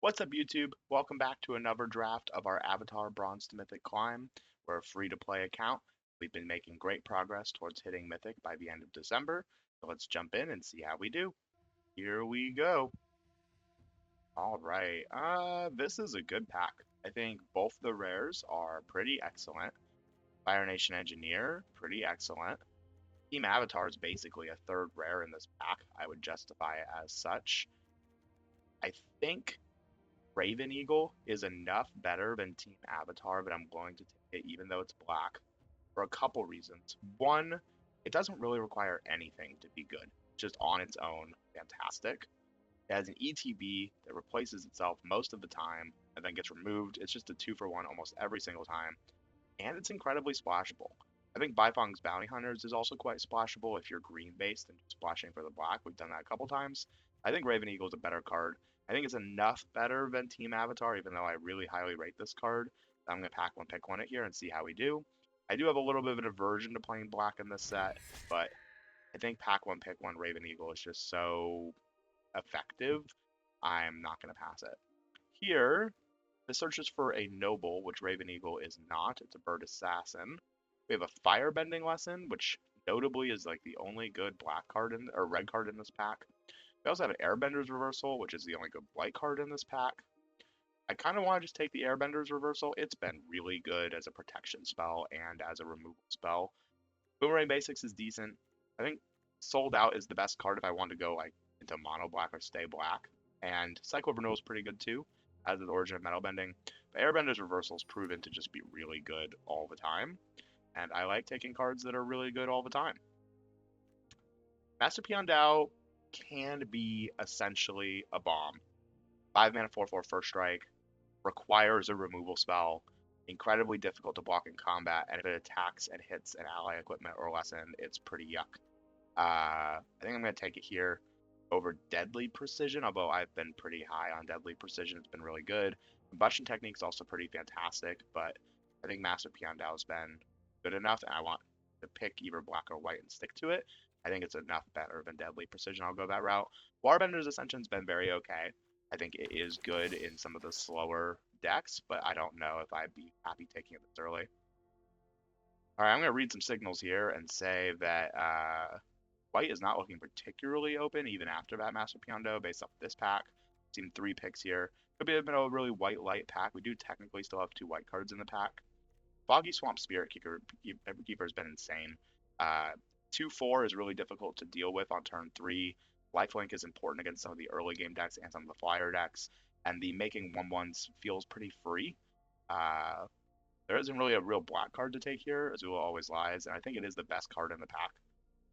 What's up, YouTube? Welcome back to another draft of our Avatar Bronze to Mythic climb. We're a free-to-play account. We've been making great progress towards hitting Mythic by the end of December, so let's jump in and see how we do. Here we go. All right, this is a good pack. I think both the rares are pretty excellent. Fire Nation Engineer, pretty excellent. Team Avatar is basically a third rare in this pack. I would justify it as such. I think Raven Eagle is enough better than Team Avatar, but I'm going to take it even though it's black for a couple reasons. One, it doesn't really require anything to be good, just on its own, fantastic. It has an ETB that replaces itself most of the time and then gets removed. It's just a 2-for-1 almost every single time, and it's incredibly splashable. I think Bifong's Bounty Hunters is also quite splashable if you're green based and splashing for the black. We've done that a couple times. I think Raven Eagle is a better card. I think it's enough better than Team Avatar, even though I really highly rate this card. I'm going to pack one, pick one it here and see how we do. I do have a little bit of an aversion to playing black in this set, but I think pack one, pick one Raven Eagle is just so effective. I'm not going to pass it. Here, the search is for a noble, which Raven Eagle is not. It's a bird assassin. We have a firebending lesson, which notably is like the only good black card in or red card in this pack. We also have an Airbender's Reversal, which is the only good white card in this pack. I kind of want to just take the Airbender's Reversal. It's been really good as a protection spell and as a removal spell. Boomerang Basics is decent. I think Sold Out is the best card if I want to go like into mono black or stay black. And Cycle of Renewal is pretty good too, as is Origin of Metal Bending. But Airbender's Reversal is proven to just be really good all the time. And I like taking cards that are really good all the time. Master Peon Dao can be essentially a bomb. 5 mana 4/4 first strike, requires a removal spell, incredibly difficult to block in combat, and if it attacks and hits an ally equipment or lesson, it's pretty yuck. I think I'm going to take it here over Deadly Precision, although I've been pretty high on Deadly Precision. It's been really good. Combustion Technique is also pretty fantastic, but I think Master Peon Dao has been good enough, and I want to pick either black or white and stick to it. I think it's enough better than Deadly Precision. I'll go that route. Waterbender's Ascension's been very okay. I think it is good in some of the slower decks, but I don't know if I'd be happy taking it this early. All right, I'm going to read some signals here and say that white is not looking particularly open even after that Master Piondo based off this pack. Seen 3 picks here. Could be a really white light pack. We do technically still have 2 white cards in the pack. Foggy Swamp Spirit Keeper has been insane. 2/4 is really difficult to deal with on turn 3. Lifelink is important against some of the early game decks and some of the flyer decks. And the making 1/1s feels pretty free. There isn't really a real black card to take here. Azula always lies, and I think it is the best card in the pack.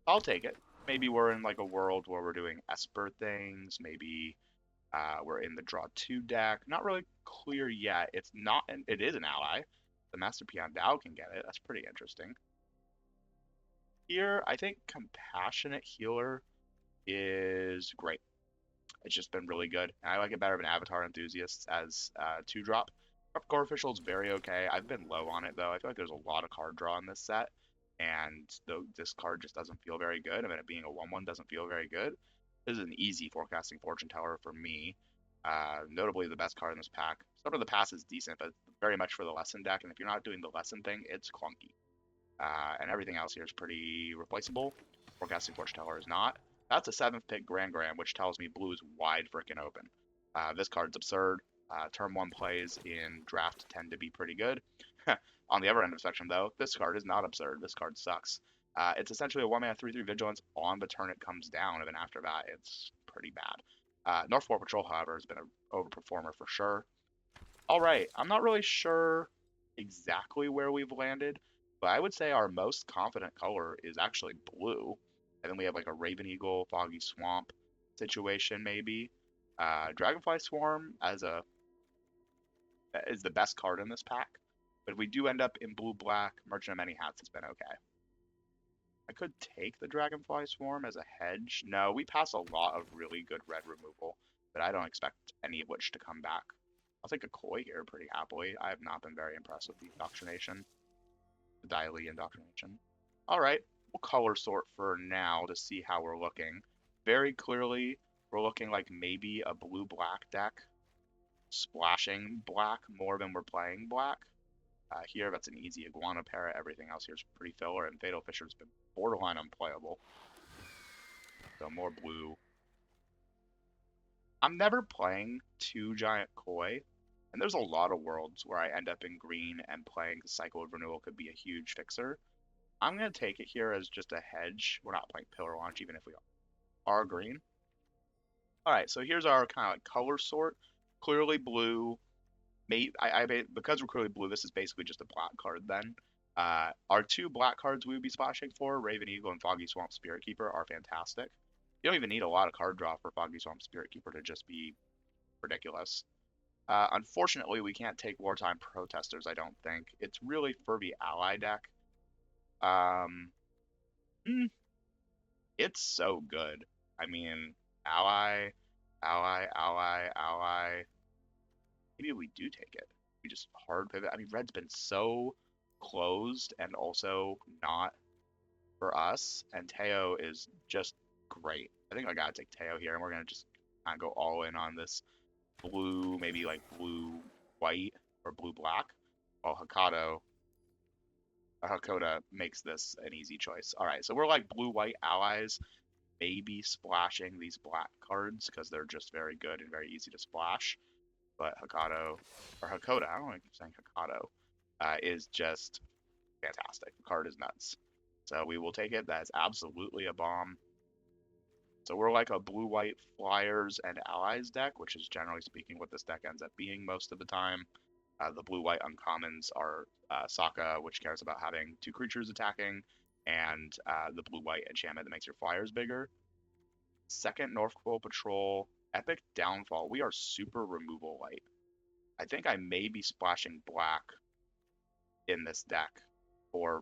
I'll take it. Maybe we're in like a world where we're doing Esper things. Maybe we're in the draw 2 deck. Not really clear yet. It's not. It is an ally. The Master Peon Dao can get it. That's pretty interesting. Here, I think Compassionate Healer is great. It's just been really good. And I like it better than Avatar Enthusiasts as 2-drop. Core Official is very okay. I've been low on it though. I feel like there's a lot of card draw in this set, and this card just doesn't feel very good. I mean, it being a 1/1 doesn't feel very good. This is an easy forecasting fortune teller for me. Notably the best card in this pack. Some of the pass is decent, but very much for the lesson deck. And if you're not doing the lesson thing, it's clunky. And everything else here is pretty replaceable. Forecasting Fortune Teller is not. That's a 7th pick Grand, which tells me blue is wide freaking open. This card's absurd. Turn 1 plays in draft tend to be pretty good. On the other end of the spectrum, though, this card is not absurd. This card sucks. It's essentially a 1-mana 3/3 Vigilance on the turn it comes down, and then after that, it's pretty bad. North War Patrol, however, has been an overperformer for sure. All right, I'm not really sure exactly where we've landed, but I would say our most confident color is actually blue. And then we have like a Raven Eagle, Foggy Swamp situation maybe. Dragonfly Swarm is the best card in this pack. But if we do end up in blue-black, Merchant of Many Hats has been okay. I could take the Dragonfly Swarm as a hedge. No, we pass a lot of really good red removal, but I don't expect any of which to come back. I'll take a Koi here pretty happily. I have not been very impressed with the indoctrination. The Daily indoctrination. Alright, we'll color sort for now to see how we're looking. Very clearly, we're looking like maybe a blue-black deck. splashing black more than we're playing black. Here, that's an easy Iguana Parrot. Everything else here is pretty filler, and Fatal Fisher's been borderline unplayable. So more blue. I'm never playing 2 Giant Koi, and there's a lot of worlds where I end up in green and playing Cycle of Renewal could be a huge fixer. I'm going to take it here as just a hedge. We're not playing Pillar Launch, even if we are green. All right, so here's our kind of like color sort. Clearly blue. Because we're clearly blue, this is basically just a black card then. Our 2 black cards we would be splashing for, Raven Eagle and Foggy Swamp Spirit Keeper, are fantastic. You don't even need a lot of card draw for Foggy Swamp Spirit Keeper to just be ridiculous. Unfortunately, we can't take Wartime Protesters, I don't think. It's really for the ally deck. Um, it's so good. I mean, ally, ally. Maybe we do take it. We just hard pivot. I mean, red's been so closed and also not for us. And Teo is just great. I think I gotta take Teo here, and we're gonna just kind of go all in on this blue, maybe like blue white or blue black. While Hakoda makes this an easy choice. All right, so we're like blue white allies, maybe splashing these black cards because they're just very good and very easy to splash. But Hakoda, I don't know if I'm saying Hakoda, is just fantastic. The card is nuts. So we will take it. That is absolutely a bomb. So we're like a blue-white flyers and allies deck, which is generally speaking what this deck ends up being most of the time. The blue-white uncommons are Sokka, which cares about having 2 creatures attacking, and the blue-white enchantment that makes your flyers bigger. Second North Pole Patrol, Epic Downfall. We are super removal light. I think I may be splashing black in this deck for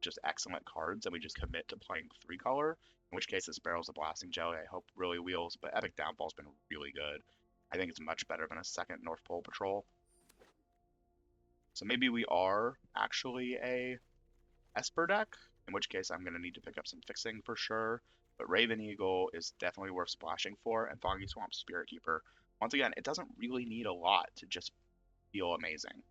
just excellent cards, and we just commit to playing 3-color, in which case this Barrels of Blasting Jelly I hope really wheels, but Epic Downfall's been really good. I think it's much better than a second North Pole Patrol. So maybe we are actually a Esper deck, in which case I'm going to need to pick up some fixing for sure. But Raven Eagle is definitely worth splashing for, and Foggy Swamp Spirit Keeper. Once again, it doesn't really need a lot to just feel amazing.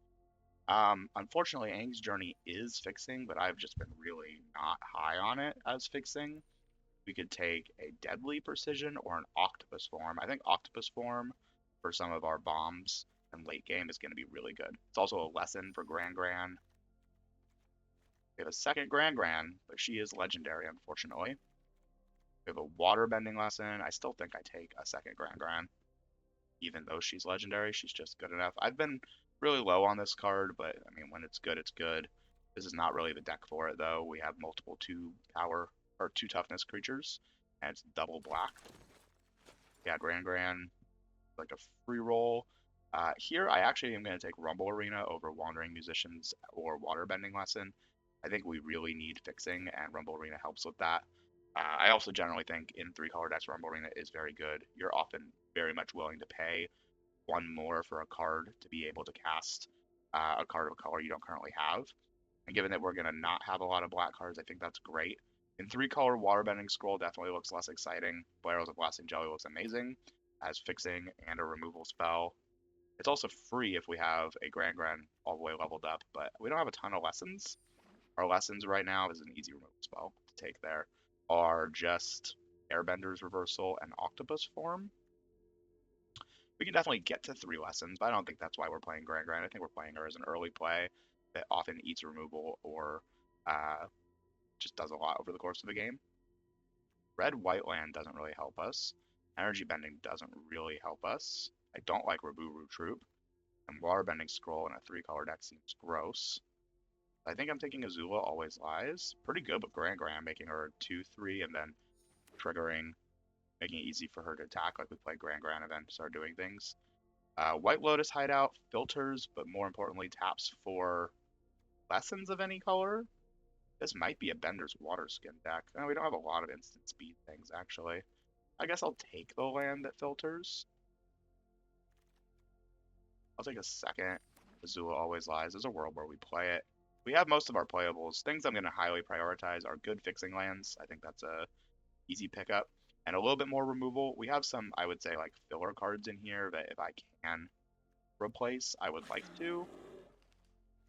Unfortunately, Aang's Journey is fixing, but I've just been really not high on it as fixing. We could take a Deadly Precision or an Octopus Form. I think Octopus Form for some of our bombs and late game is going to be really good. It's also a lesson for Gran Gran. We have a second Gran Gran, but she is legendary, unfortunately. We have a water bending lesson. I still think I take a second Gran Gran. Even though she's legendary, she's just good enough. I've been really low on this card, but I mean, when it's good, it's good. This is not really the deck for it, though. We have multiple 2 toughness creatures, and it's double black. Yeah, Gran Gran, like a free roll. Here, I actually am going to take Rumble Arena over Wandering Musicians or Waterbending Lesson. I think we really need fixing, and Rumble Arena helps with that. I also generally think in 3-color decks, Rumble Arena is very good. You're often very much willing to pay 1 more for a card to be able to cast a card of a color you don't currently have. And given that we're going to not have a lot of black cards, I think that's great. In 3-color, Waterbending Scroll definitely looks less exciting. Barrels of Blasting Jelly looks amazing as fixing and a removal spell. It's also free if we have a Gran Gran all the way leveled up, but we don't have a ton of lessons. Our lessons right now is an easy removal spell to take there. Are just Airbender's Reversal and Octopus Form. We can definitely get to 3 lessons, but I don't think that's why we're playing Gran Gran. I think we're playing her as an early play that often eats removal or just does a lot over the course of the game. Red White Land doesn't really help us. Energy Bending doesn't really help us. I don't like Raburu Troop. And Waterbending Scroll in a 3-color deck seems gross. I think I'm taking Azula Always Lies. Pretty good with Gran Gran, making her 2/3 and then triggering, making it easy for her to attack like we played Gran Gran and then start doing things. White Lotus Hideout filters, but more importantly taps for lessons of any color. This might be a Bender's Waterskin deck. No, we don't have a lot of instant speed things, actually. I guess I'll take the land that filters. I'll take a second. Azula Always Lies. There's a world where we play it. We have most of our playables. Things I'm going to highly prioritize are good fixing lands. I think that's a easy pickup. And a little bit more removal. We have some, I would say, like filler cards in here that if I can replace, I would like to.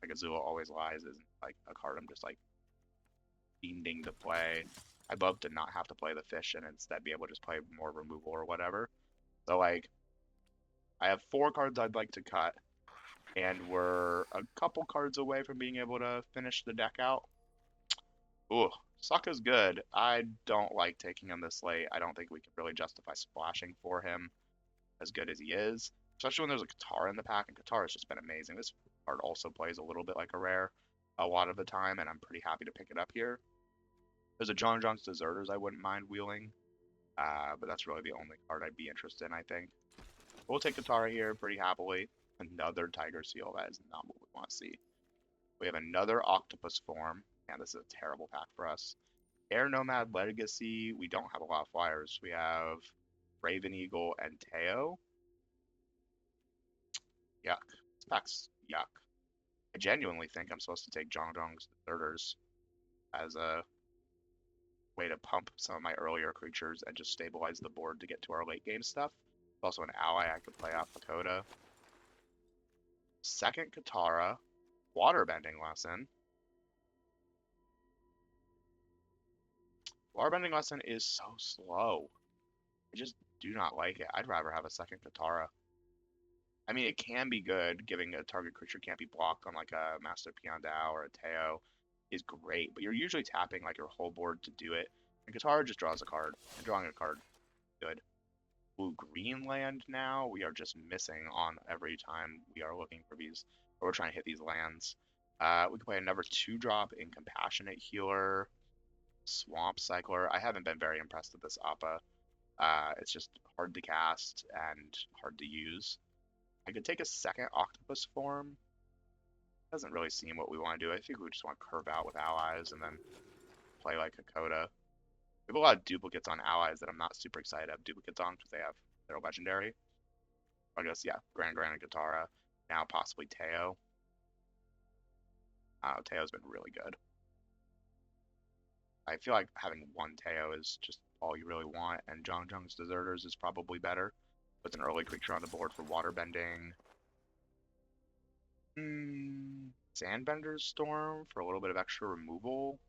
Like Azula Always Lies isn't like a card I'm just like fiending to play. I'd love to not have to play the fish and instead be able to just play more removal or whatever. So like I have 4 cards I'd like to cut, and we're a couple cards away from being able to finish the deck out. Ooh, Sokka's good. I don't like taking him this late. I don't think we can really justify splashing for him as good as he is, especially when there's a Katara in the pack, and Katara's just been amazing. This card also plays a little bit like a rare a lot of the time, and I'm pretty happy to pick it up here. There's a John John's Deserters I wouldn't mind wheeling, but that's really the only card I'd be interested in, I think. We'll take Katara here pretty happily. Another Tiger Seal, that is not what we want to see. We have another Octopus form, and this is a terrible pack for us. Air Nomad Legacy, we don't have a lot of flyers. We have Raven Eagle and Teo. Yuck. This pack's yuck. I genuinely think I'm supposed to take Zhongzhong's Deserters as a way to pump some of my earlier creatures and just stabilize the board to get to our late game stuff. Also an ally I could play off Lakota. Second Katara, Waterbending Lesson. Waterbending Lesson is so slow. I just do not like it. I'd rather have a second Katara. I mean, it can be good, giving a target creature can't be blocked on like a Master Piandao or a Teo is great, but you're usually tapping like your whole board to do it. And Katara just draws a card, and drawing a card, good. Blue-green land now, we are just missing on every time we are looking for these, or we're trying to hit these lands. We can play another 2-drop in Compassionate Healer, Swamp Cycler. I haven't been very impressed with this Appa. It's just hard to cast and hard to use. I could take a second Octopus form. Doesn't really seem what we want to do. I think we just want to curve out with allies and then play like a Coda. We have a lot of duplicates on allies that I'm not super excited to have duplicates on because they're legendary. I guess, yeah, Grand and Katara. Now possibly Teo. Teo's been really good. I feel like having one Teo is just all you really want, and Zhongzhong's Deserters is probably better. Puts an early creature on the board for waterbending. Sandbender's Storm for a little bit of extra removal.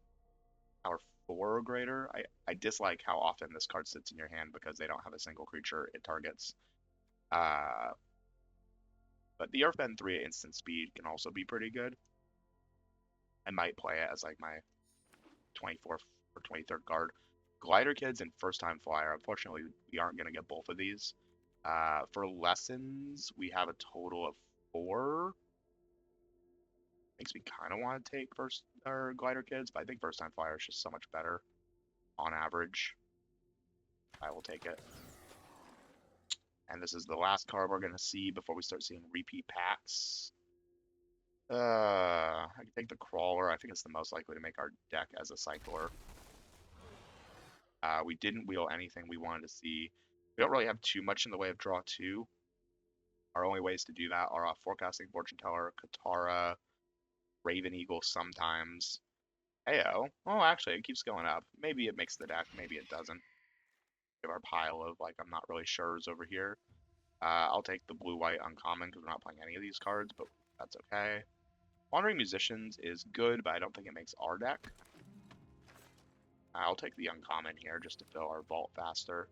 Power 4 or greater. I dislike how often this card sits in your hand because they don't have a single creature it targets. But the Earthbend 3 at instant speed can also be pretty good. I might play it as like my 24th or 23rd card. Glider Kids and First Time Flyer. Unfortunately, we aren't going to get both of these. For lessons, we have a total of 4. Makes me kind of want to take Glider Kids, but I think First Time Flyer is just so much better on average. I will take it. And this is the last card we're going to see before we start seeing repeat packs. I can take the Crawler. I think it's the most likely to make our deck as a Cycler. We didn't wheel anything we wanted to see. We don't really have too much in the way of draw 2. Our only ways to do that are Forecasting Fortune Teller, Katara, Raven Eagle sometimes. Ayo. Oh, actually, it keeps going up. Maybe it makes the deck, maybe it doesn't. We have our pile of, like, I'm not really sure's over here. I'll take the blue-white uncommon because we're not playing any of these cards, but that's okay. Wandering Musicians is good, but I don't think it makes our deck. I'll take the uncommon here just to fill our vault faster,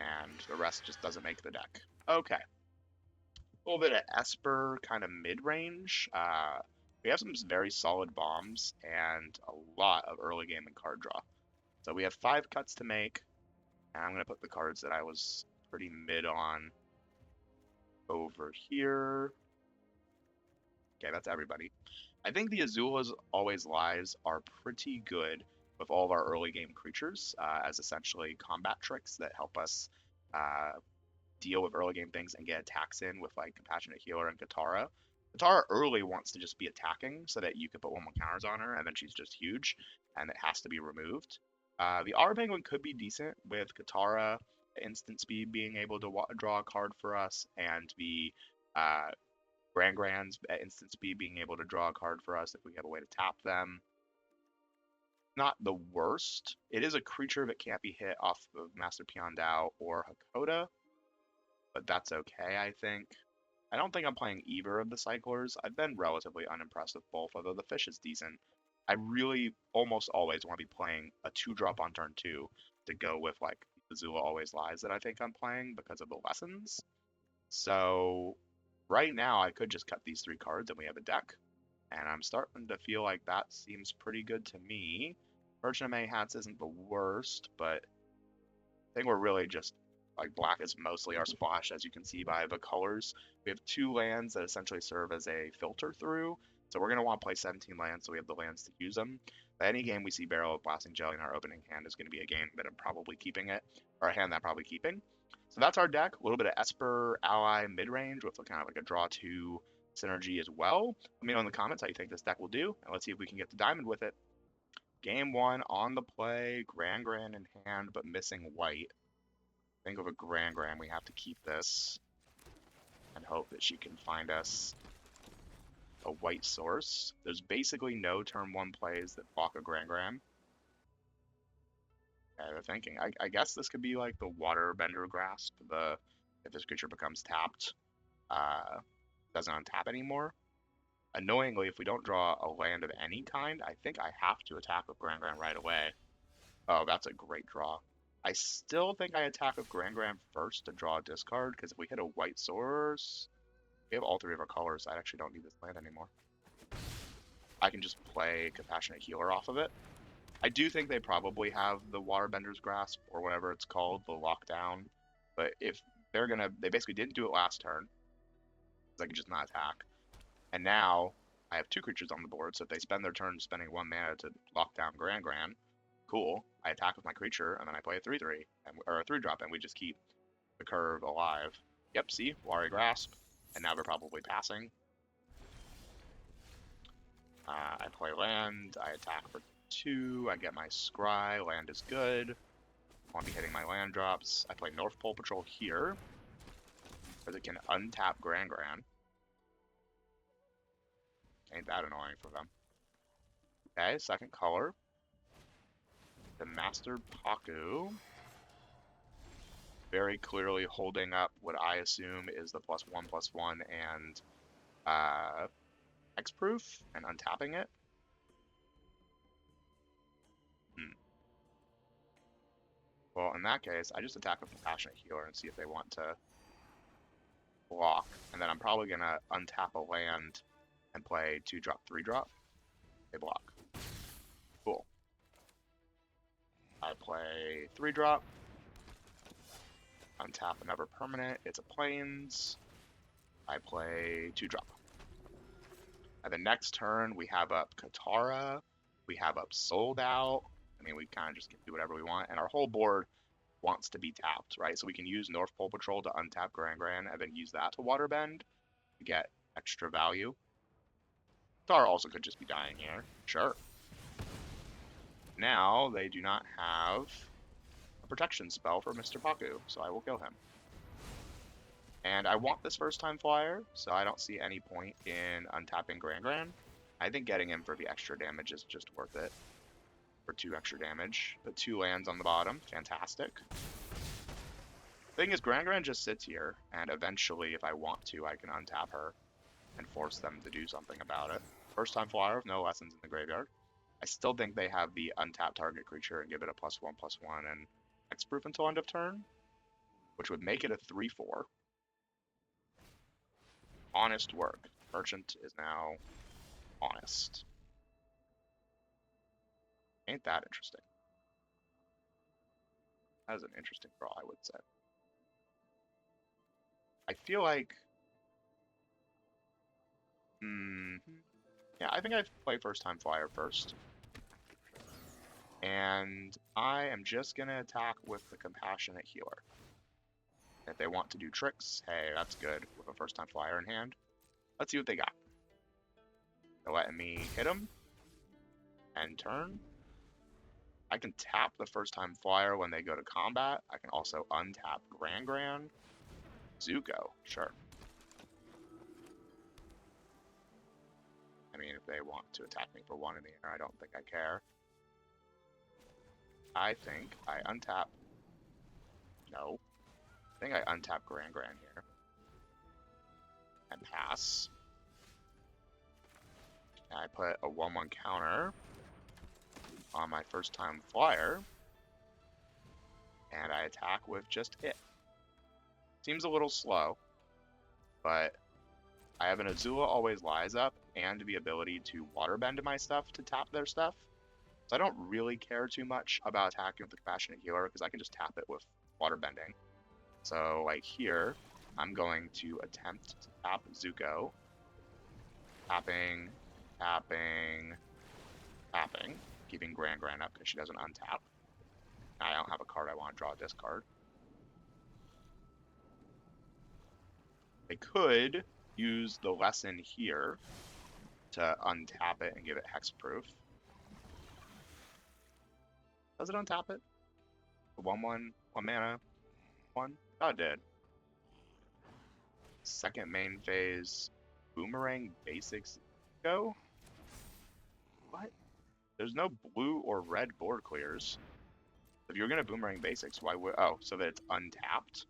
and the rest just doesn't make the deck. Okay. A little bit of Esper, kind of mid-range. We have some very solid bombs and a lot of early game and card draw. So we have 5 cuts to make, and I'm going to put the cards that I was pretty mid on over here. Okay, that's everybody. I think the Azula's Always Lies are pretty good with all of our early game creatures as essentially combat tricks that help us deal with early game things and get attacks in with like Compassionate Healer and Katara. Katara early wants to just be attacking so that you can put 1/1 counters on her and then she's just huge and it has to be removed. The R Penguin could be decent with Katara instant speed being able to draw a card for us and the Grands at instant speed being able to draw a card for us if we have a way to tap them. Not the worst. It is a creature that can't be hit off of Master Piandao or Hakoda, but that's okay, I think. I don't think I'm playing either of the cyclers. I've been relatively unimpressed with both, although the fish is decent. I really almost always want to be playing a 2-drop on turn 2 to go with like the Zula Always Lies that I think I'm playing because of the lessons. So right now I could just cut these 3 cards and we have a deck. And I'm starting to feel like that seems pretty good to me. Merchant of Many Hats isn't the worst, but I think we're really just like black is mostly our splash, as you can see by the colors. We have 2 lands that essentially serve as a filter through. So we're going to want to play 17 lands so we have the lands to use them. But any game we see Barrel of Blasting Jelly in our opening hand is going to be a game that I'm probably keeping it, or a hand that I'm probably keeping. So that's our deck. A little bit of Esper, Ally, mid-range with kind of like a draw 2 synergy as well. Let me know in the comments how you think this deck will do, and let's see if we can get the diamond with it. Game 1 on the play, Grand in hand, but missing white. Think of a Grand, we have to keep this and hope that she can find us a white source. There's basically no turn 1 plays that block a Grand. Okay, they're thinking. I guess this could be like the Waterbender Grasp. If this creature becomes tapped, doesn't untap anymore. Annoyingly, if we don't draw a land of any kind, I think I have to attack with Grand right away. Oh, that's a great draw. I still think I attack with Grand first to draw a discard, because if we hit a white source, we have all 3 of our colors. I actually don't need this land anymore. I can just play Compassionate Healer off of it. I do think they probably have the Waterbender's Grasp, or whatever it's called, the lockdown. But if they're gonna, they basically didn't do it last turn, because I can just not attack. And now I have 2 creatures on the board, so if they spend their turn spending 1 mana to lock down Grand, cool. I attack with my creature, and then I play a 3/3, or a 3-drop, and we just keep the curve alive. Yep, see? Wari Grasp. And now they're probably passing. I play land, I attack for 2, I get my Scry, land is good. I'll be hitting my land drops. I play North Pole Patrol here, because it can untap Grand. Ain't that annoying for them. Okay, second color. The Master Paku. Very clearly holding up what I assume is the +1/+1 and Hexproof and untapping it. Well, in that case, I just attack with Compassionate Healer and see if they want to block. And then I'm probably going to untap a land and play 2-drop, 3-drop. They block. Cool. I play 3-drop. Untap another permanent. It's a Plains. I play 2-drop. And the next turn, we have up Katara. We have up Sold Out. I mean, we kind of just can do whatever we want. And our whole board wants to be tapped, right? So we can use North Pole Patrol to untap Grand and then use that to Waterbend to get extra value. Katara also could just be dying here. Sure. Now, they do not have a protection spell for Mr. Paku, so I will kill him. And I want this first time flyer, so I don't see any point in untapping Grand. I think getting him for the extra damage is just worth it. For 2 extra damage. Put 2 lands on the bottom. Fantastic. Thing is, Grand just sits here, and eventually, if I want to, I can untap her and force them to do something about it. First time flyer with no lessons in the graveyard. I still think they have the untap target creature and give it a +1/+1 and Hexproof until end of turn, which would make it a 3/4. Honest work. Merchant is now honest. Ain't that interesting? That is an interesting draw, I would say. I feel like... yeah, I think I play first time flyer first. And I am just going to attack with the Compassionate Healer. If they want to do tricks, hey, that's good with a first time flyer in hand. Let's see what they got. They're letting me hit them. End turn. I can tap the first time flyer when they go to combat. I can also untap Grand. Zuko, sure. I mean, if they want to attack me for 1 in the air, I don't think I care. I think I untap. No. I think I untap Grand here. Pass. And I put a 1/1 counter on my first time flyer. And I attack with just it. Seems a little slow, but I have an Azula Always Lies up and the ability to waterbend my stuff to tap their stuff. So I don't really care too much about attacking with the Compassionate Healer because I can just tap it with waterbending. So like here, I'm going to attempt to tap Zuko. Tapping, tapping, tapping. Keeping Gran up because she doesn't untap. I don't have a card I want to draw this card. I could use the lesson here to untap it and give it hexproof. Does it untap it? 1/1, 1 mana, 1? Oh, it did. Second main phase, Boomerang Basics go? What? There's no blue or red board clears. If you're gonna Boomerang Basics, why would... Oh, so that it's untapped?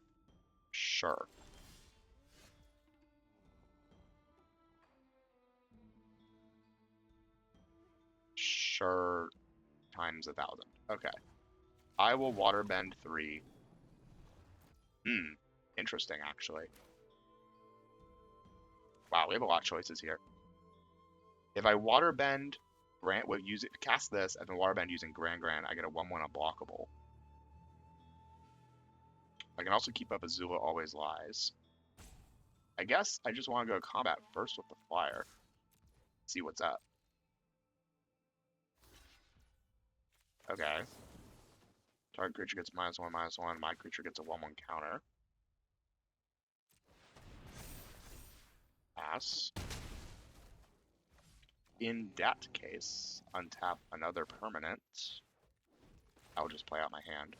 Sure. Sure times 1,000. Okay. I will Waterbend 3. Interesting, actually. Wow, we have a lot of choices here. If I Waterbend Grant with cast this and then Waterbend using Gran, I get a 1/1 unblockable. I can also keep up Azula Always Lies. I guess I just want to go to combat first with the flyer. See what's up. Okay. Target creature gets -1/-1. My creature gets a 1/1 counter. Pass. In that case, untap another permanent. I'll just play out my hand.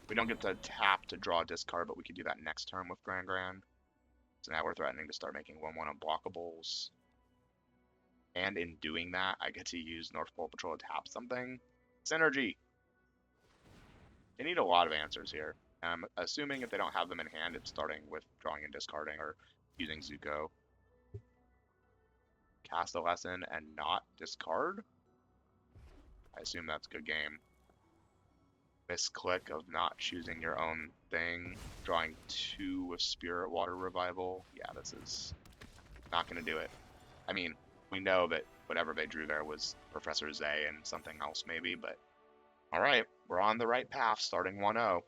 We don't get to tap to draw a discard, but we can do that next turn with Gran. So now we're threatening to start making 1/1 unblockables. And in doing that, I get to use North Pole Patrol to tap something. Synergy! They need a lot of answers here. I'm assuming if they don't have them in hand, it's starting with drawing and discarding or using Zuko. Cast a lesson and not discard? I assume that's a good game. Misclick of not choosing your own thing. Drawing 2 with Spirit Water Revival. Yeah, this is not going to do it. I mean, we know that whatever they drew there was Professor Zay and something else maybe, but alright, we're on the right path, starting 1-0.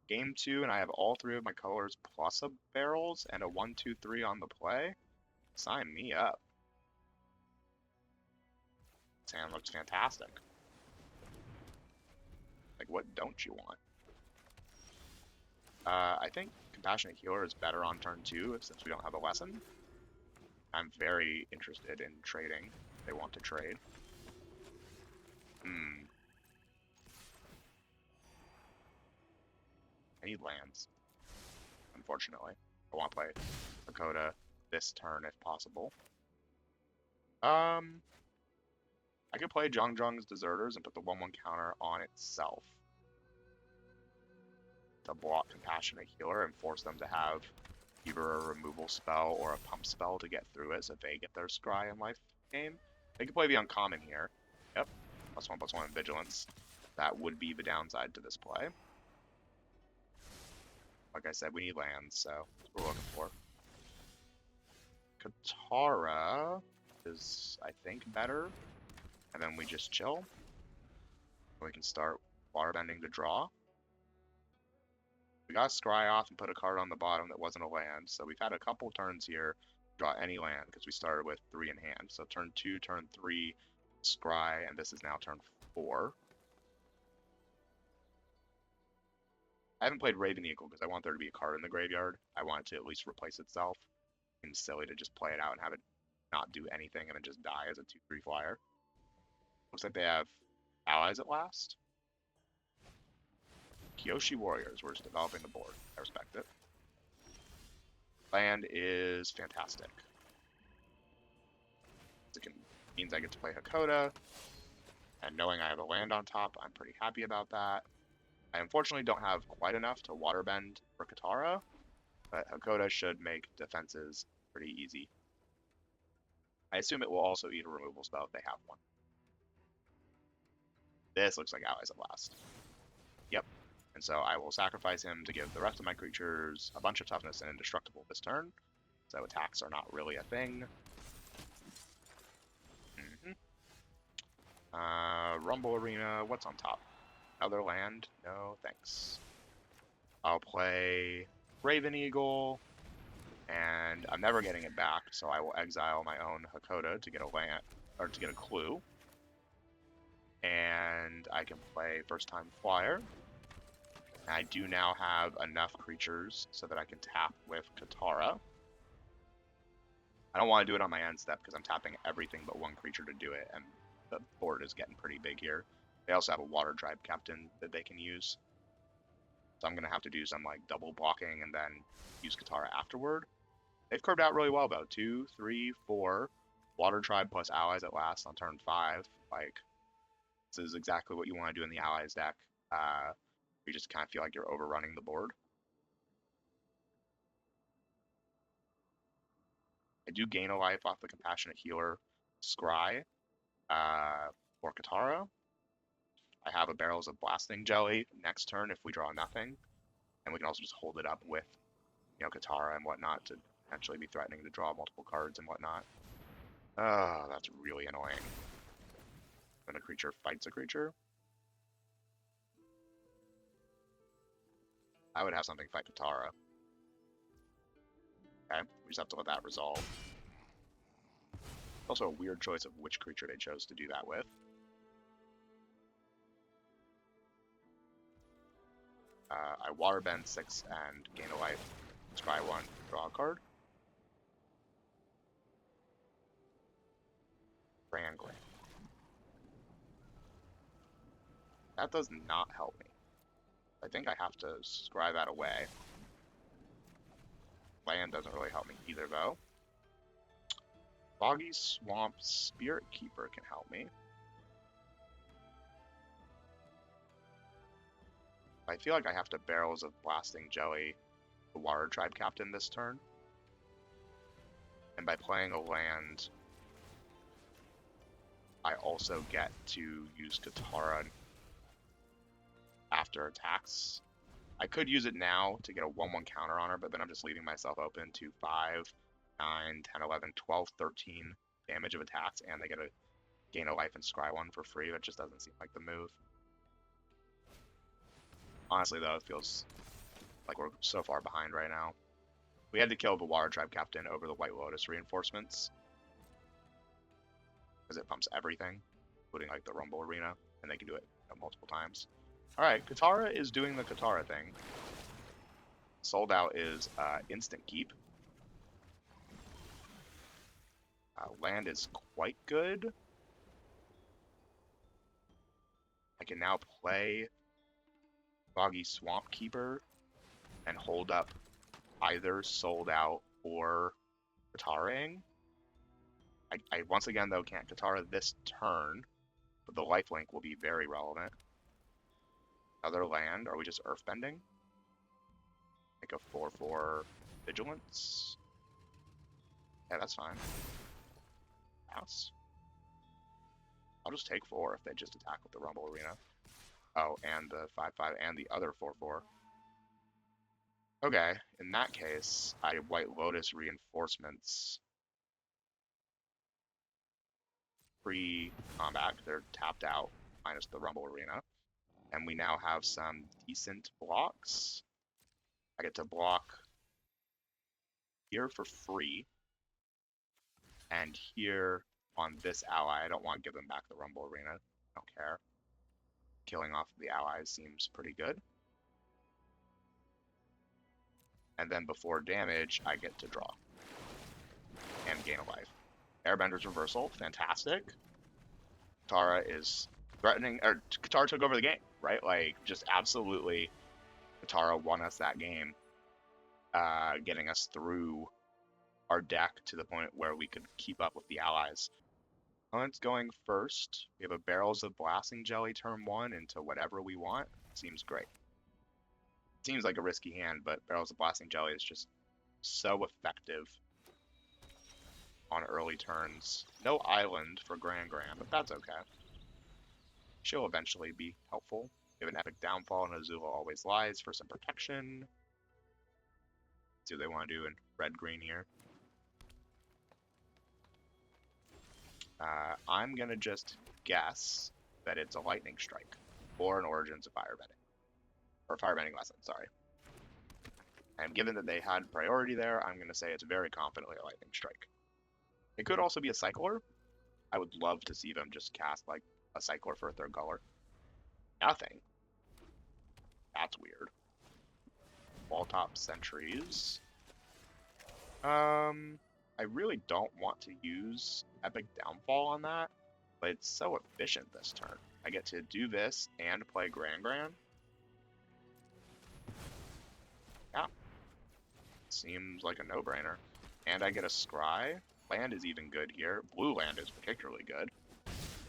Game 2, and I have all 3 of my colors plus a barrels and a 1-2-3 on the play. Sign me up. This hand looks fantastic. Like, what don't you want? I think Compassionate Healer is better on turn 2 since we don't have a lesson. I'm very interested in trading if they want to trade. I need lands, unfortunately. I want to play Dakota this turn if possible. I could play Zhang's Deserters and put the 1/1 counter on itself to block Compassionate Healer and force them to have either a removal spell or a pump spell to get through it so they get their Scry and life gain. They could play the uncommon here. Yep, +1/+1 in Vigilance. That would be the downside to this play. Like I said, we need lands, so that's what we're looking for. Katara is, I think, better. And then we just chill. We can start waterbending to draw. We got Scry off and put a card on the bottom that wasn't a land. So we've had a couple turns here to draw any land because we started with 3 in hand. So turn 2, turn 3, Scry, and this is now turn 4. I haven't played Raven Eagle because I want there to be a card in the graveyard. I want it to at least replace itself. Seems silly to just play it out and have it not do anything and then just die as a 2/3 flyer. Looks like they have allies at last. Kyoshi Warriors. We're just developing the board. I respect it. Land is fantastic. It means I get to play Hakoda. And knowing I have a land on top, I'm pretty happy about that. I unfortunately don't have quite enough to waterbend for Katara. But Hakoda should make defenses pretty easy. I assume it will also eat a removal spell if they have one. This looks like Allies at Last. Yep. And so I will sacrifice him to give the rest of my creatures a bunch of toughness and indestructible this turn. So attacks are not really a thing. Rumble Arena, what's on top? Another land? No, thanks. I'll play Raven Eagle, and I'm never getting it back, so I will exile my own Hakoda to get a land, or to get a clue. And I can play First Time Flyer. And I do now have enough creatures so that I can tap with Katara. I don't want to do it on my end step because I'm tapping everything but one creature to do it, and the board is getting pretty big here. They also have a Water Tribe Captain that they can use. So I'm going to have to do some like double blocking and then use Katara afterward. They've curved out really well though. 2, 3, 4. Water Tribe plus Allies at Last on turn 5. Like, this is exactly what you want to do in the Allies deck. You just kind of feel like you're overrunning the board. I do gain a life off the Compassionate Healer Scry for Katara. I have a Barrels of Blasting Jelly next turn if we draw nothing. And we can also just hold it up with, you know, Katara and whatnot to potentially be threatening to draw multiple cards and whatnot. Oh, that's really annoying. When a creature fights a creature. I would have something fight Katara. Okay, we just have to let that resolve. Also a weird choice of which creature they chose to do that with. I Waterbend 6 and gain a life. Scry 1, draw a card. Wrangling. That does not help me. I think I have to scry that away. Land doesn't really help me either, though. Boggy Swamp Spirit Keeper can help me. I feel like I have to Barrels of Blasting Jelly the Water Tribe Captain this turn. And by playing a land, I also get to use Katara after attacks. I could use it now to get a 1/1 counter on her, but then I'm just leaving myself open to 5, 9, 10, 11, 12, 13 damage of attacks, and they get a gain a life and scry 1 for free. That just doesn't seem like the move. Honestly, though, it feels like we're so far behind right now. We had to kill the Water Tribe Captain over the White Lotus reinforcements, because it pumps everything, including like the Rumble Arena, and they can do it multiple times. Alright, Katara is doing the Katara thing. Sold Out is instant keep. Land is quite good. I can now play Boggy Swamp Keeper and hold up either Sold Out or Katara-ing. I once again, though, can't Katara this turn, but the lifelink will be very relevant. Other land, are we just earthbending? Make a 4/4 Vigilance. Yeah, that's fine. Pass. I'll just take 4 if they just attack with the Rumble Arena. Oh, and the 5/5 and the other 4/4. Okay, in that case, I White Lotus reinforcements. Pre-combat, they're tapped out, minus the Rumble Arena. And we now have some decent blocks. I get to block here for free. And here on this ally, I don't want to give them back the Rumble Arena. I don't care. Killing off the allies seems pretty good. And then before damage, I get to draw. And gain a life. Airbender's Reversal, fantastic. Katara is threatening, or Katara took over the game, right? Like, just absolutely, Katara won us that game, getting us through our deck to the point where we could keep up with the allies. Opponent's going first. We have a Barrels of Blasting Jelly turn 1 into whatever we want. Seems great. Seems like a risky hand, but Barrels of Blasting Jelly is just So effective on early turns. No island for Grand, but that's okay. She'll eventually be helpful. We have an Epic Downfall and Azula Always Lies for some protection. See what they want to do in red-green here. I'm going to just guess that it's a Lightning Strike or an Origins of Firebending. Or Firebending Lesson, sorry. And given that they had priority there, I'm going to say it's very confidently a Lightning Strike. It could also be a Cycler. I would love to see them just cast like a Cycler for a third color. Nothing. That's weird. Wall top sentries. I really don't want to use Epic Downfall on that, but it's so efficient this turn. I get to do this and play Grand. Yeah. Seems like a no-brainer. And I get a Scry. Land is even good here. Blue land is particularly good.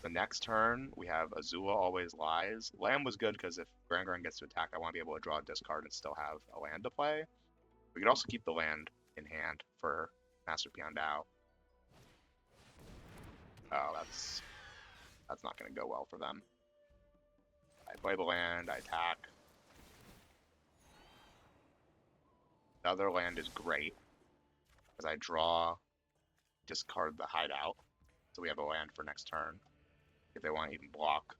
The next turn, we have Azula Always Lies. Land was good because if Grand gets to attack, I want to be able to draw a discard and still have a land to play. We could also keep the land in hand for Master Piandao. Oh, that's not going to go well for them. I play the land, I attack. The other land is great, because I draw, discard the hideout, so we have a land for next turn, if they want to even block.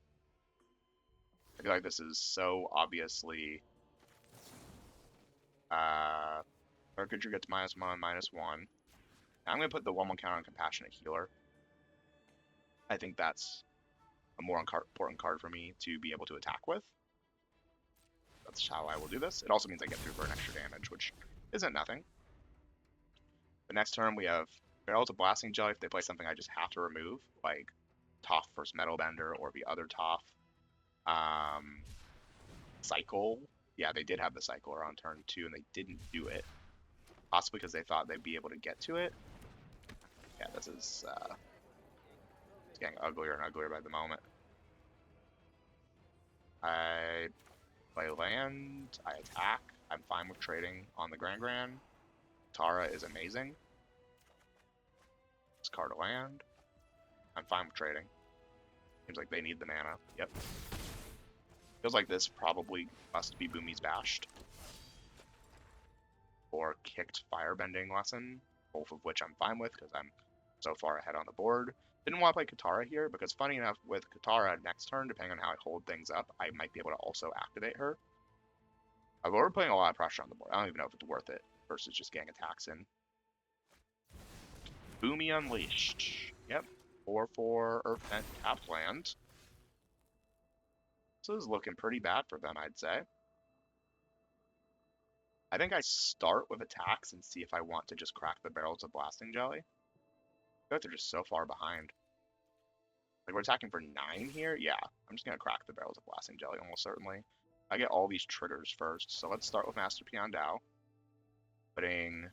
I feel like this is so obviously... Our creature gets -1, -1. Now I'm going to put the 1/1 counter on Compassionate Healer. I think that's a more important card for me to be able to attack with. That's how I will do this. It also means I get through for an extra damage, which isn't nothing. The next turn we have Barrel to Blasting Jelly if they play something I just have to remove, like Toph versus Metal Bender or the other Toph. Cycle. Yeah, they did have the Cycler on turn 2 and they didn't do it. Possibly because they thought they'd be able to get to it. Yeah, this is it's getting uglier and uglier by the moment. I play land, I attack. I'm fine with trading on the Grand. Tara is amazing. Discard a land. I'm fine with trading. Seems like they need the mana. Yep. Feels like this probably must be Boomy's Bashed. Or Kicked Firebending Lesson, both of which I'm fine with because I'm so far ahead on the board. Didn't want to play Katara here because funny enough, with Katara next turn, depending on how I hold things up, I might be able to also activate her. But we're putting a lot of pressure on the board. I don't even know if it's worth it versus just getting attacks in. Boomy Unleashed. Yep. 4/4 Earth tap land. So this is looking pretty bad for them, I'd say. I think I start with attacks and see if I want to just crack the barrels of Blasting Jelly. I feel like they're just so far behind. Like, we're attacking for 9 here? Yeah, I'm just going to crack the barrels of Blasting Jelly almost certainly. I get all these triggers first, so let's start with Master Piandao. Putting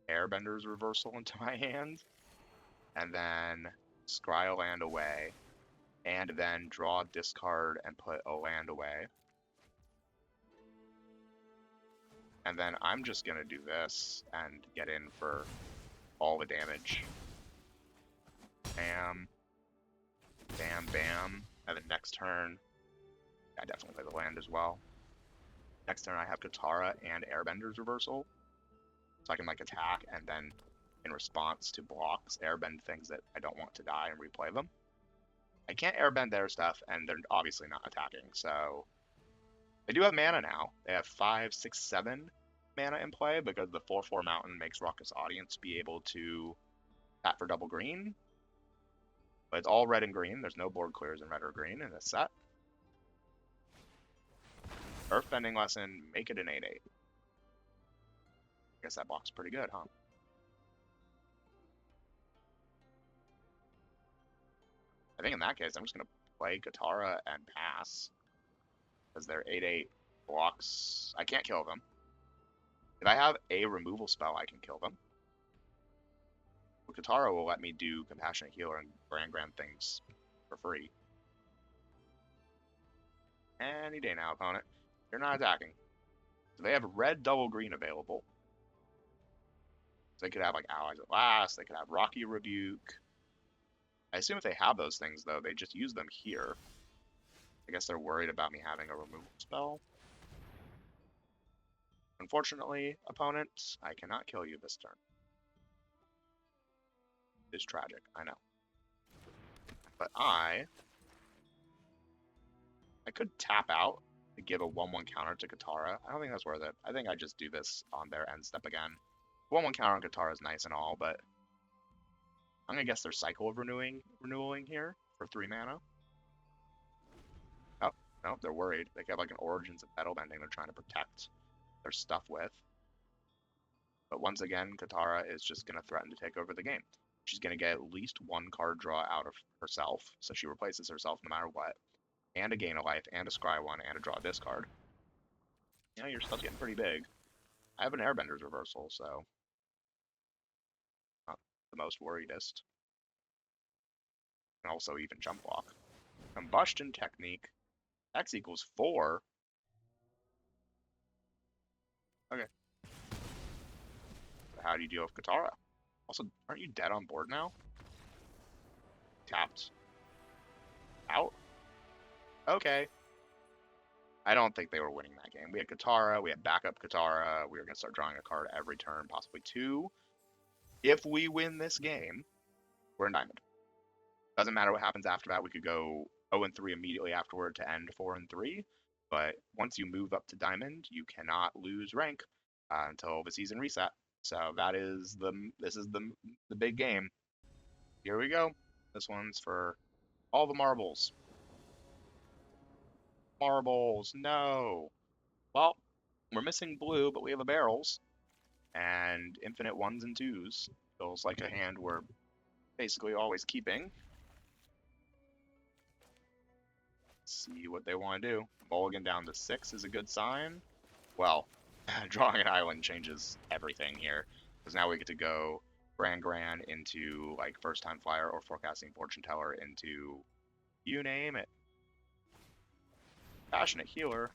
Airbender's Reversal into my hand. And then scry a land away. And then draw, discard, and put a land away. And then I'm just going to do this and get in for all the damage. Bam. Bam, bam. And then next turn, I definitely play the land as well. Next turn I have Katara and Airbender's Reversal. So I can like attack and then in response to blocks, airbend things that I don't want to die and replay them. I can't airbend their stuff and they're obviously not attacking, so... They do have mana now. They have 5, 6, 7 mana in play because the 4/4 Mountain makes Raucous Audience be able to tap for double green. But it's all red and green. There's no board clears in red or green in this set. Earthbending Lesson, make it an 8/8. I guess that block's pretty good, huh? I think in that case, I'm just going to play Katara and pass. Because they're 8/8 blocks. I can't kill them. If I have a removal spell, I can kill them. But Katara will let me do Compassionate Healer and Grand things for free. Any day now, opponent. You're not attacking. So they have red double green available. So they could have like Allies at Last, they could have Rocky Rebuke. I assume if they have those things though, they just use them here. I guess they're worried about me having a removal spell. Unfortunately, opponent, I cannot kill you this turn. It's tragic, I know. But I could tap out to give a 1/1 counter to Katara. I don't think that's worth it. I think I just do this on their end step again. 1/1 counter on Katara is nice and all, but I'm gonna guess their cycle of renewing here for 3 mana. Oh, no, they're worried. They have like an Origins of Metal Bending they're trying to protect their stuff with. But once again, Katara is just gonna threaten to take over the game. She's gonna get at least 1 card draw out of herself, so she replaces herself no matter what. And a gain a life, and a scry 1, and a draw this card. Yeah, your stuff's getting pretty big. I have an Airbender's reversal, so not the most worriedest. And also even jump block. Combustion technique. X equals 4. Okay. So how do you deal with Katara? Also, aren't you dead on board now? Tapped. Out? Okay. I don't think they were winning that game. We had Katara, we had backup Katara, we were going to start drawing a card every turn, possibly 2. If we win this game, we're in Diamond. Doesn't matter what happens after that. We could go 0-3 immediately afterward to end 4-3. But once you move up to Diamond, you cannot lose rank until the season reset. So this is the big game. Here we go. This one's for all the marbles. Marbles, no. Well, we're missing blue, but we have a barrels and infinite 1s and 2s. Feels like a hand we're basically always keeping. See what they want to do. Mulligan down to 6 is a good sign. Well, drawing an island changes everything here, because now we get to go Gran into like first time flyer or forecasting fortune teller into you name it. Passionate healer.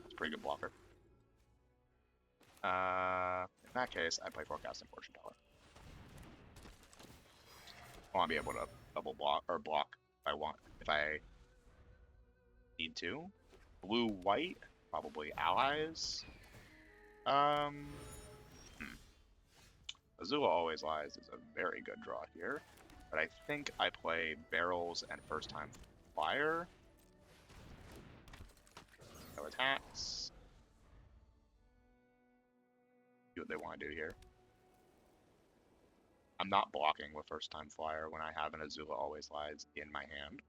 It's a pretty good blocker. In that case, I play forecasting fortune teller. I want to be able to double block or block if I want, if I need to. Blue white, probably allies. Azula Always Lies is a very good draw here, but I think I play barrels and first time flyer. No attacks. See what they want to do here. I'm not blocking with first time flyer when I have an Azula Always Lies in my hand.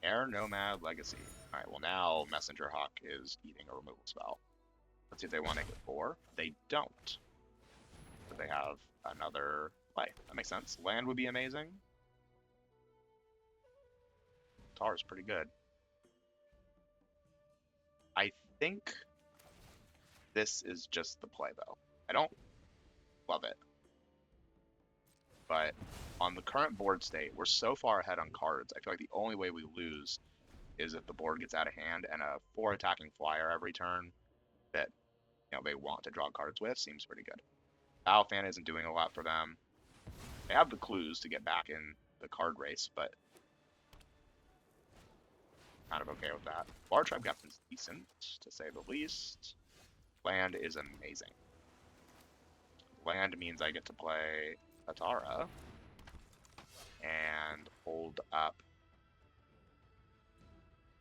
Air Nomad Legacy. Alright, well now Messenger Hawk is eating a removal spell. Let's see if they want to make it 4. They don't. But they have another play. That makes sense. Land would be amazing. Tar is pretty good. I think this is just the play, though. I don't love it. But on the current board state, we're so far ahead on cards, I feel like the only way we lose is if the board gets out of hand, and a 4 attacking flyer every turn that they want to draw cards with seems pretty good. Battlefield isn't doing a lot for them. They have the clues to get back in the card race, but kind of okay with that. Water Tribe Captain's decent, to say the least. Land is amazing. Land means I get to play Katara and hold up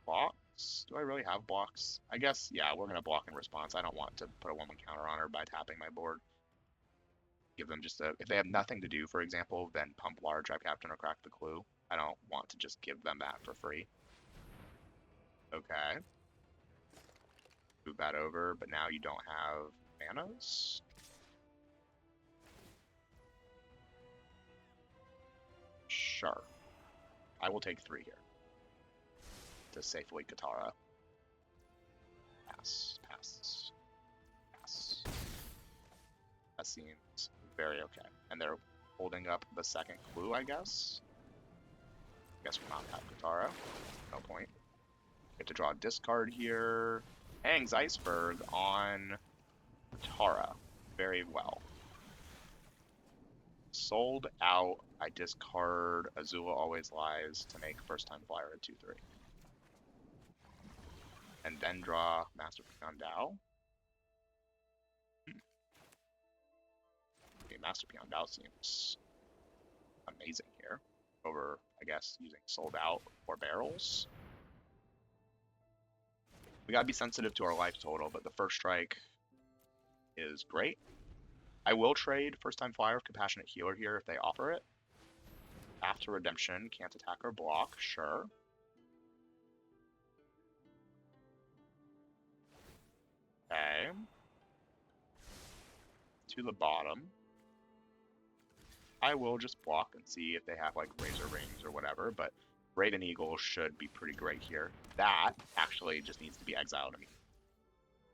blocks. Do I really have blocks? I guess, yeah, we're going to block in response. I don't want to put a 1/1 counter on her by tapping my board. Give them just a... If they have nothing to do, for example, then pump Water Tribe Captain or Crack the Clue. I don't want to just give them that for free. Okay. Move that over, but now you don't have manas? Sure. I will take 3 here. To safely Katara. Pass. Pass. Pass. That seems very okay. And they're holding up the second clue, I guess. Guess we'll not have Katara. No point. Get to draw a discard here. Hangs Iceberg on Tara. Very well. Sold out. I discard Azula Always Lies to make first time flyer a 2/3. And then draw Master Peon Dao. Okay, Master Peon Dao seems amazing here. Over, I guess, using sold out or barrels. We gotta be sensitive to our life total, but the first strike is great. I will trade first time flyer of Compassionate Healer here if they offer it. After Redemption, can't attack or block, sure. Okay. To the bottom. I will just block and see if they have like Razor Rings or whatever, but Raven Eagle should be pretty great here. That actually just needs to be exiled to me.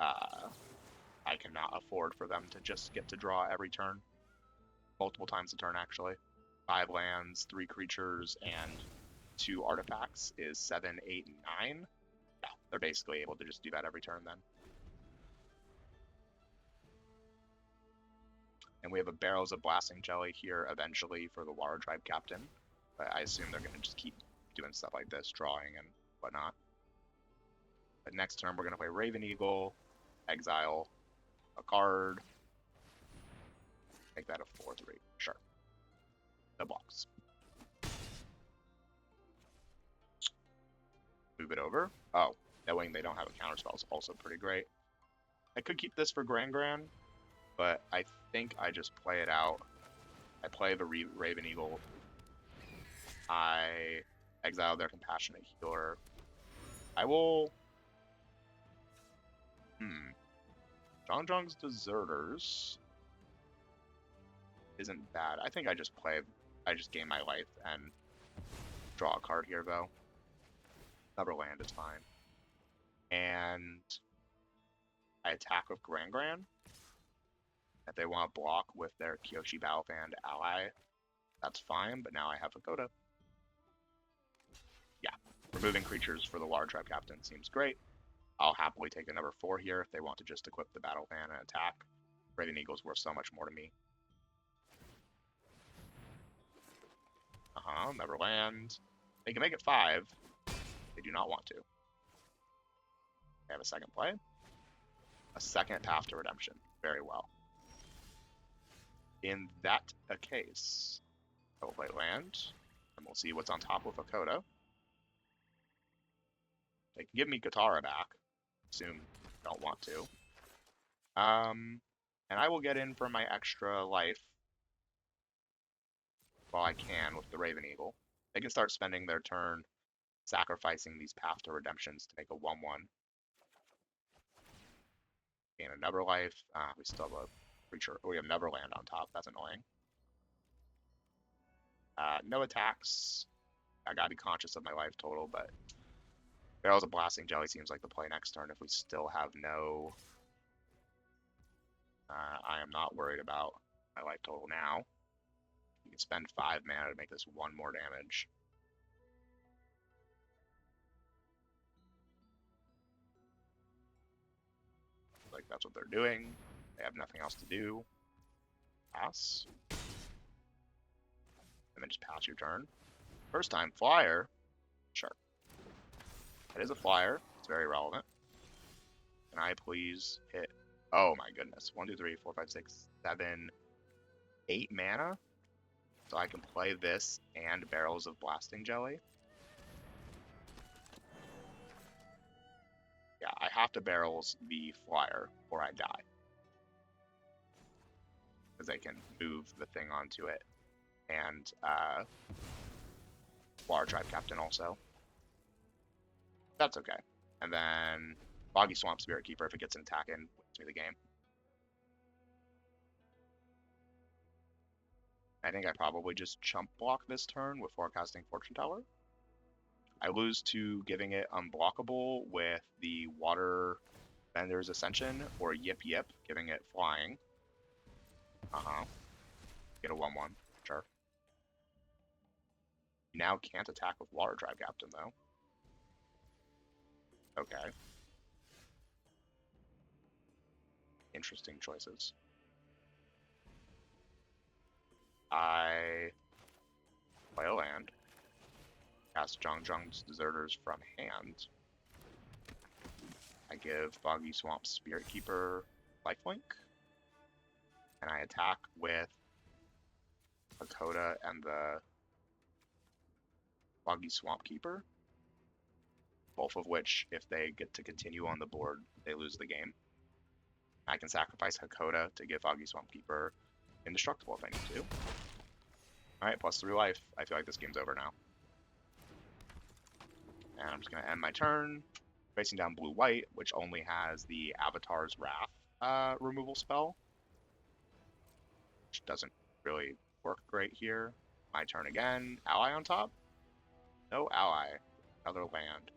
I cannot afford for them to just get to draw every turn. Multiple times a turn, actually. 5 lands, 3 creatures, and 2 artifacts is 7, 8, and 9. Yeah, they're basically able to just do that every turn then. And we have a Barrels of Blasting Jelly here eventually for the Water Tribe Captain. But I assume they're going to just keep doing stuff like this, drawing and whatnot. But next turn we're going to play Raven Eagle, exile a card, make that a 4/3. Sure. The box. Move it over. Oh, knowing they don't have a counterspell is also pretty great. I could keep this for Gran, but I think I just play it out. I play the Raven Eagle. I exile their Compassionate Healer. I will... Zhong's Deserters isn't bad. I think I just gain my life and draw a card here, though. Another land is fine. And I attack with Gran. If they want to block with their Kyoshi Battlefan ally, that's fine, but now I have a Coda. Yeah, removing creatures for the Water Tribe Captain seems great. I'll happily take a number 4 here if they want to just equip the Battlefan and attack. Raven Eagle's worth so much more to me. Neverland. They can make it 5. They do not want to. They have a second play. A second Path to Redemption. Very well. In that case, I will play land, and we'll see what's on top with a Coda. They can give me Katara back. Assume don't want to. And I will get in for my extra life while I can with the Raven Eagle. They can start spending their turn sacrificing these Path to Redemptions to make a 1/1. Gain another life. We still have a creature. We have Neverland on top. That's annoying. No attacks. I gotta be conscious of my life total, but Barrels of Blasting Jelly seems like the play next turn if we still have no... I am not worried about my life total now. You can spend 5 mana to make this 1 more damage. Like that's what they're doing. They have nothing else to do. Pass. And then just pass your turn. First time flyer. Sure. It is a flyer. It's very relevant. Can I please hit... Oh my goodness. 1, 2, 3, 4, 5, 6, 7, 8 mana? So I can play this and Barrels of Blasting Jelly. Yeah, I have to Barrels the flyer or I die. Because I can move the thing onto it. And Water Tribe Captain also. That's okay. And then Boggy Swamp Spirit Keeper, if it gets an attack in, wins me the game. I think I probably just chump block this turn with Forecasting Fortune Teller. I lose to giving it unblockable with the Water Bender's Ascension, or Yip Yip, giving it flying. Get a 1/1, sure. You now can't attack with Water Tribe Captain, though. Okay. Interesting choices. I play a land. Cast Zhang's Deserters from hand. I give Foggy Swamp Spirit Keeper lifelink. And I attack with Hakoda and the Foggy Swamp Keeper. Both of which, if they get to continue on the board, they lose the game. I can sacrifice Hakoda to give Foggy Swamp Keeper indestructible if I need to. Alright, +3 life. I feel like this game's over now. And I'm just going to end my turn, facing down blue-white, which only has the Avatar's Wrath removal spell, which doesn't really work great here. My turn again. Ally on top? No ally. Another land.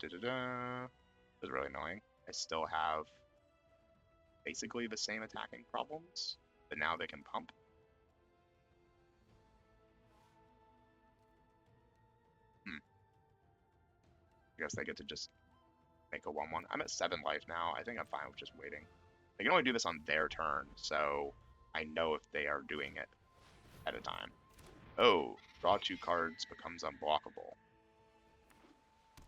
This is really annoying. I still have basically the same attacking problems, but now they can pump. I guess they get to just make a 1-1. I'm at 7 life now. I think I'm fine with just waiting. They can only do this on their turn, so I know if they are doing it at a time. Oh, draw 2 cards becomes unblockable.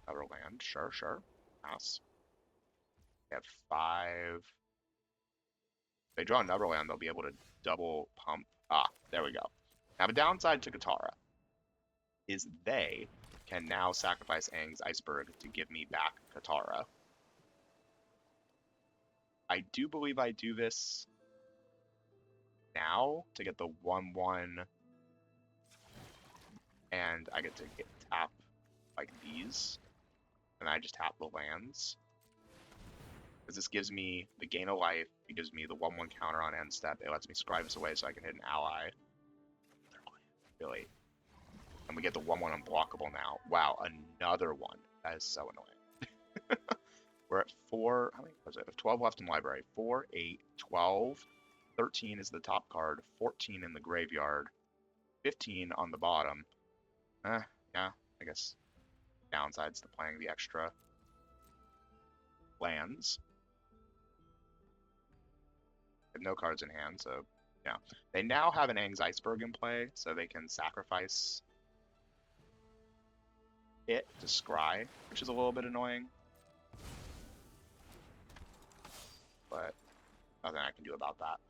Another land, sure. Pass. They have 5. If they draw another land, they'll be able to double pump. Ah, there we go. Now the downside to Katara is they can now sacrifice Aang's Iceberg to give me back Katara. I do believe I do this now to get the 1-1, and I get to tap like these, and I just tap the lands. Because this gives me the gain of life, it gives me the 1-1 counter on end step, it lets me scry this away so I can hit an ally. Really. And we get the 1-1 unblockable now. Wow, another one. That is so annoying. We're at 4, how many was it? 12 left in library. 4, 8, 12, 13 is the top card, 14 in the graveyard, 15 on the bottom. Yeah, I guess downsides to playing the extra lands. I have no cards in hand, so yeah. They now have an Aang's Iceberg in play, so they can sacrifice it to scry, which is a little bit annoying. But nothing I can do about that.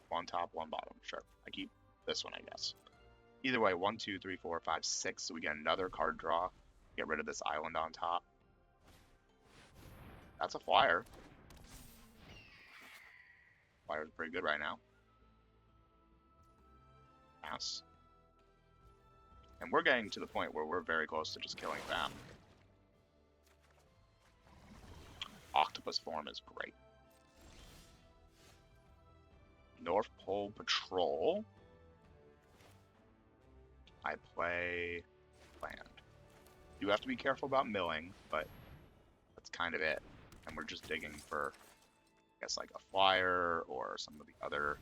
One top, one bottom. Sure. I keep this one, I guess. Either way, 1, 2, 3, 4, 5, 6. So we get another card draw. Get rid of this island on top. That's a flyer. Flyer's pretty good right now. Pass. And we're getting to the point where we're very close to just killing them. Octopus form is great. North Pole Patrol. I play land. You have to be careful about milling, but that's kind of it. And we're just digging for, I guess, like a flyer or some of the other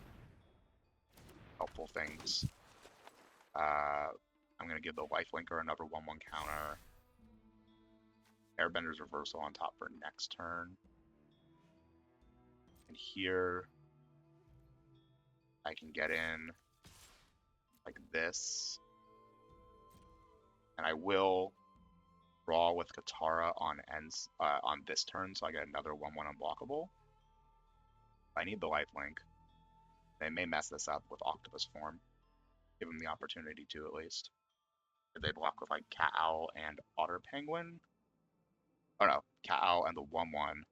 helpful things. I'm going to give the lifelinker another 1-1 counter. Airbender's Reversal on top for next turn. And here, I can get in like this. And I will draw with Katara on this turn, so I get another 1-1 unblockable. I need the lifelink. They may mess this up with Octopus form. Give them the opportunity to, at least. If they block with like Cat Owl and Otter Penguin. Oh no, Cat Owl and the 1-1.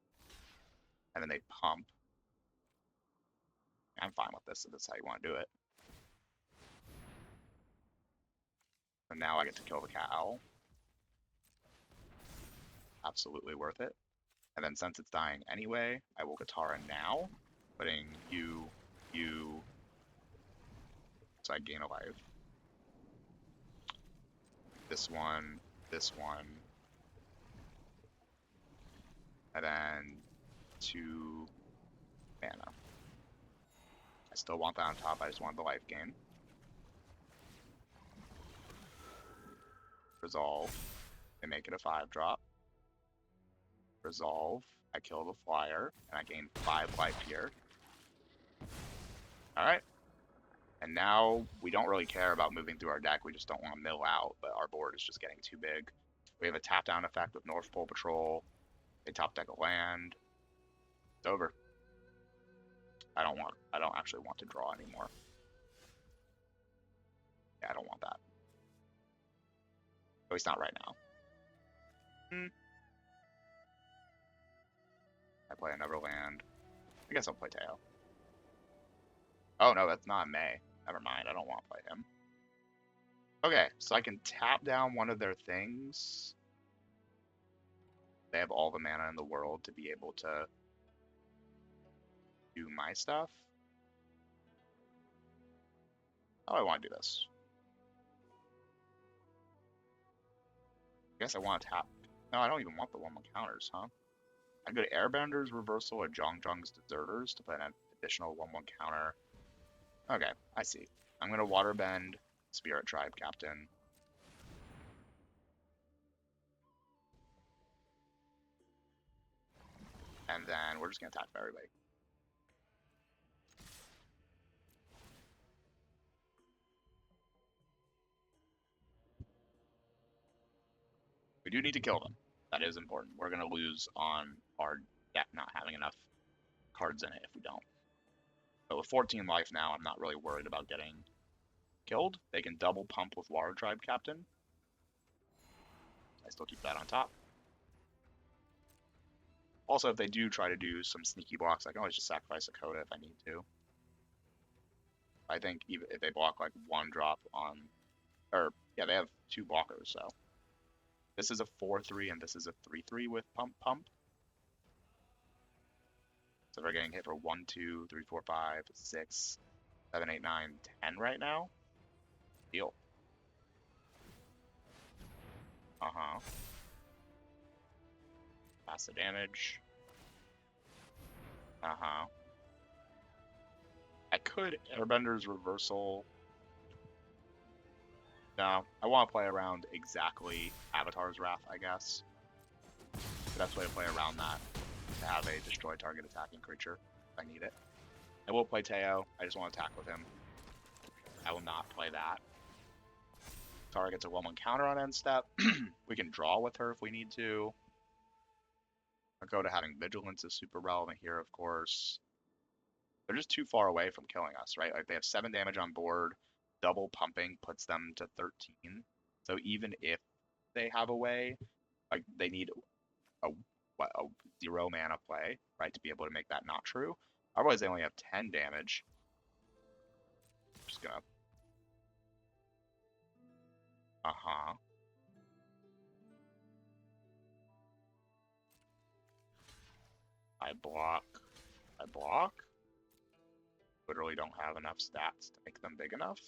And then they pump. I'm fine with this if that's how you want to do it. And now I get to kill the Cat Owl. Absolutely worth it. And then since it's dying anyway, I will Katara now, putting you, so I gain a life. This one, and then 2 mana. I still want that on top, I just want the life gain. Resolve. They make it a 5-drop. Resolve. I kill the flyer, and I gain 5 life here. Alright. And now we don't really care about moving through our deck, we just don't want to mill out, but our board is just getting too big. We have a tap down effect with North Pole Patrol. They top deck a land. It's over. I don't actually want to draw anymore. Yeah, I don't want that. At least not right now. I play another land. I guess I'll play Teo. Oh no, that's not May. Never mind, I don't want to play him. Okay, so I can tap down one of their things. They have all the mana in the world to be able to do my stuff. How do I want to do this? I guess I want to tap. No, I don't even want the 1/1 counters, huh? I go to Airbender's Reversal or Zhong's Deserters to put an additional 1/1 counter. Okay, I see. I'm going to Waterbend Spirit Tribe Captain. And then we're just going to attack everybody. We do need to kill them. That is important. We're going to lose on our deck not having enough cards in it if we don't. But with 14 life now, I'm not really worried about getting killed. They can double pump with Water Tribe Captain. I still keep that on top. Also, if they do try to do some sneaky blocks, I can always just sacrifice a Coda if I need to. I think even if they block like 1-drop on, or yeah, they have 2 blockers, so. This is a 4/3 and this is a 3/3 with pump. So we're getting hit for 1, 2, 3, 4, 5, 6, 7, 8, 9, 10 right now. Deal. Pass the damage. I could Airbender's Reversal. No, I want to play around exactly Avatar's Wrath, I guess. The best way to play around that is to have a destroy target attacking creature if I need it. I will play Teo, I just want to attack with him. I will not play that. Tara gets a 1/1 counter on end step. We can draw with her if we need to. I'll go to having Vigilance is super relevant here, of course. They're just too far away from killing us, right? Like they have 7 damage on board. Double pumping puts them to 13. So even if they have a way, like they need a 0 mana play, right, to be able to make that not true. Otherwise, they only have 10 damage. Just gonna. I block. Literally don't have enough stats to make them big enough.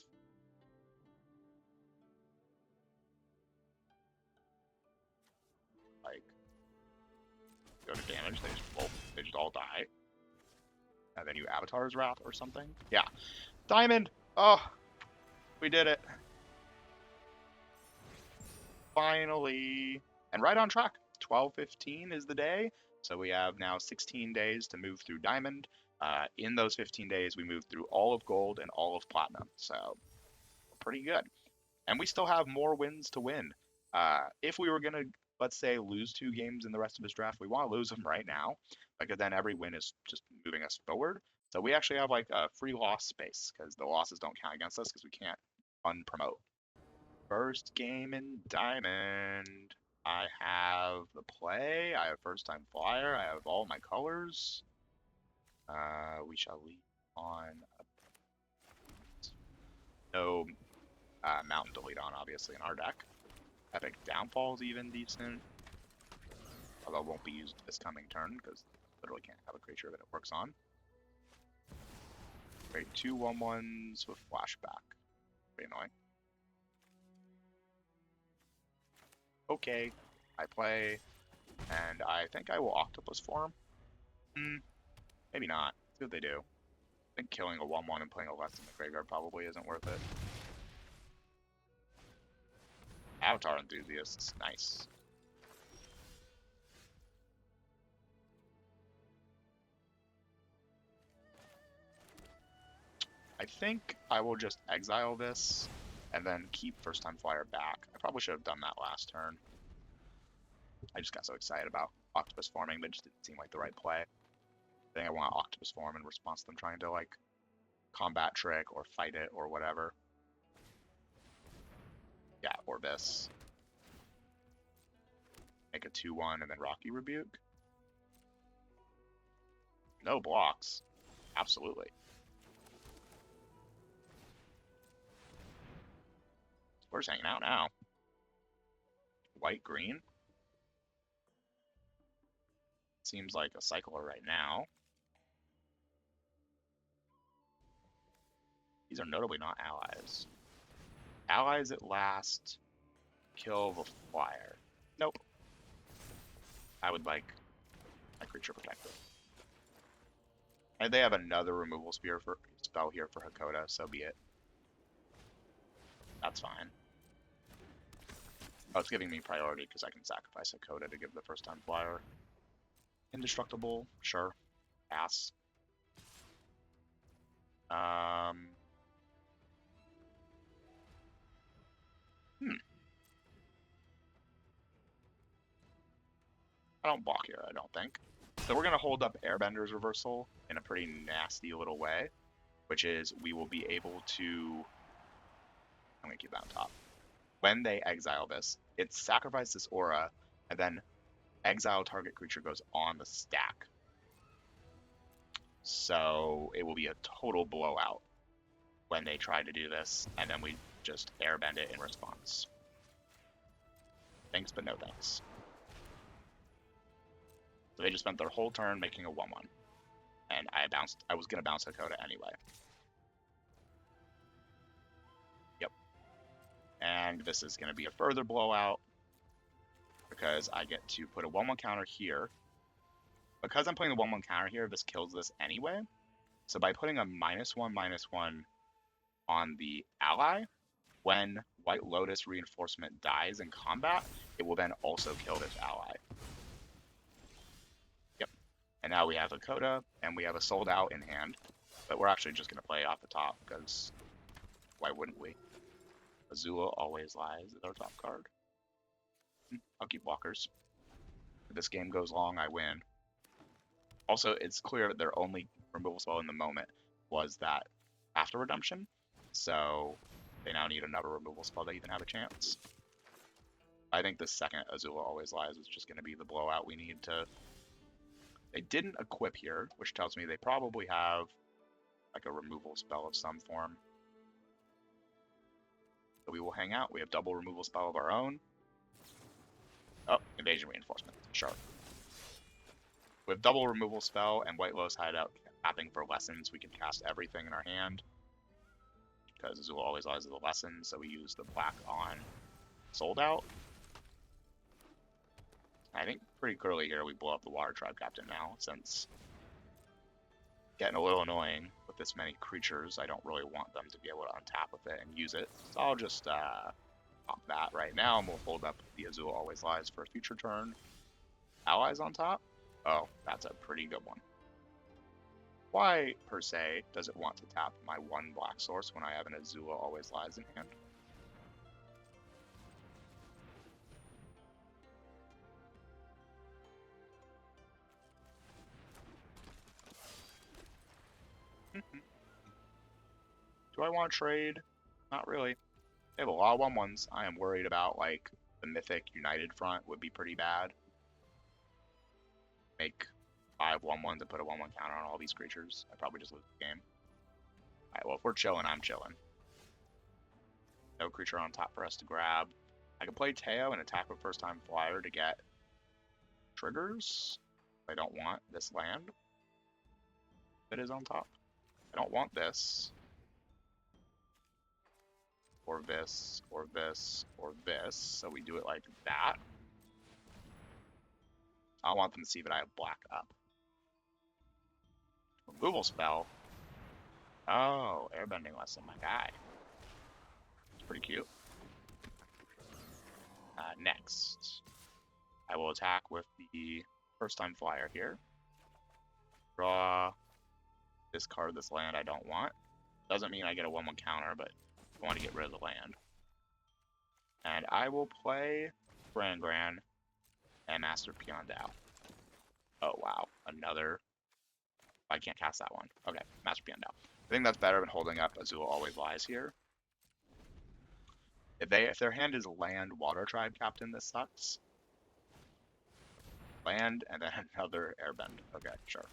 Like, go to damage, they just all die. And then you Avatar's Wrath or something. Yeah. Diamond! Oh! We did it. Finally. And right on track. 12/15 is the day. So we have now 16 days to move through Diamond. In those 15 days, we moved through all of Gold and all of Platinum. So, pretty good. And we still have more wins to win. If we were going to, let's say, lose 2 games in the rest of this draft, we want to lose them right now. Because then every win is just moving us forward. So we actually have like a free loss space. Because the losses don't count against us because we can't unpromote. First game in Diamond. I have the play. I have first time flyer. I have all my colors. We shall leave on no mountain delete on, obviously, in our deck. Epic Downfall is even decent. Although it won't be used this coming turn, because literally can't have a creature that it works on. Great, 2 1/1s with flashback. Pretty annoying. Okay, I play, and I think I will Octopus Form. Maybe not. See what they do. I think killing a 1/1 and playing a less in the graveyard probably isn't worth it. Avatar enthusiasts, nice. I think I will just exile this and then keep first time flyer back. I probably should have done that last turn. I just got so excited about Octopus forming, but it just didn't seem like the right play. I think I want Octopus form in response to them trying to like combat trick or fight it or whatever. Yeah, or this. Make a 2-1 and then Rocky Rebuke. No blocks. Absolutely. We're just hanging out now. White, green. Seems like a cycler right now. These are notably not allies. Allies at last kill the flyer. Nope. I would like my creature protector. And they have another removal spell here for Hakoda, so be it. That's fine. Oh, it's giving me priority because I can sacrifice Hakoda to give the first time flyer. Indestructible, sure. Pass. I don't block here, I don't think. So we're going to hold up Airbender's reversal in a pretty nasty little way, which is we will be able to... I'm going to keep that on top. When they exile this, it sacrifices this aura, and then exile target creature goes on the stack. So it will be a total blowout when they try to do this, and then we just airbend it in response. Thanks, but no thanks. So they just spent their whole turn making a 1-1. And I was going to bounce Hakoda anyway. Yep. And this is going to be a further blowout because I get to put a 1-1 counter here. Because I'm putting the 1-1 counter here, this kills this anyway. So by putting a -1/-1 on the ally, when White Lotus reinforcement dies in combat, it will then also kill this ally. Yep. And now we have a Hakoda, and we have a Sold Out in hand. But we're actually just going to play off the top, because why wouldn't we? Azula Always Lies is our top card. I'll keep walkers. If this game goes long, I win. Also, it's clear that their only removal spell in the moment was that After Redemption, so they now need another removal spell to even have a chance. I think the second Azula Always Lies is just going to be the blowout we need to... They didn't equip here, which tells me they probably have like a removal spell of some form. So we will hang out. We have double removal spell of our own. Oh, Invasion Reinforcement. Sure. With double removal spell and White Lotus Hideout tapping for lessons, we can cast everything in our hand. Because Azula Always Lies is a lesson, so we use the black on Sold Out. I think pretty clearly here we blow up the Water Tribe Captain now, since getting a little annoying with this many creatures. I don't really want them to be able to untap with it and use it. So I'll just pop that right now, and we'll hold up the Azula Always Lies for a future turn. Allies on top? Oh, that's a pretty good one. Why, per se, does it want to tap my one black source when I have an Azula Always Lies in hand? Do I want to trade? Not really. They have a lot of 1-1s. I am worried about, like, the Mythic United front would be pretty bad. Make 5 1-1s and put a 1-1 counter on all these creatures. I'd probably just lose the game. Alright, well, if we're chilling, I'm chilling. No creature on top for us to grab. I can play Teo and attack with first time flyer to get triggers. I don't want this land that is on top. I don't want this. Or this, or this, or this. So we do it like that. I want them to see that I have black up. Removal spell. Oh, Airbending lesson, my guy. It's pretty cute. I will attack with the first time flyer here. Draw, discard this land I don't want. Doesn't mean I get a 1/1 counter, but I want to get rid of the land. And I will play Gran and Master Peon Dao. Oh wow, another. I can't cast that one. Okay, Master Peon Dao. I think that's better than holding up Azula Always Lies here. If their hand is land water tribe captain, this sucks. Land and then another airbend. Okay, sure.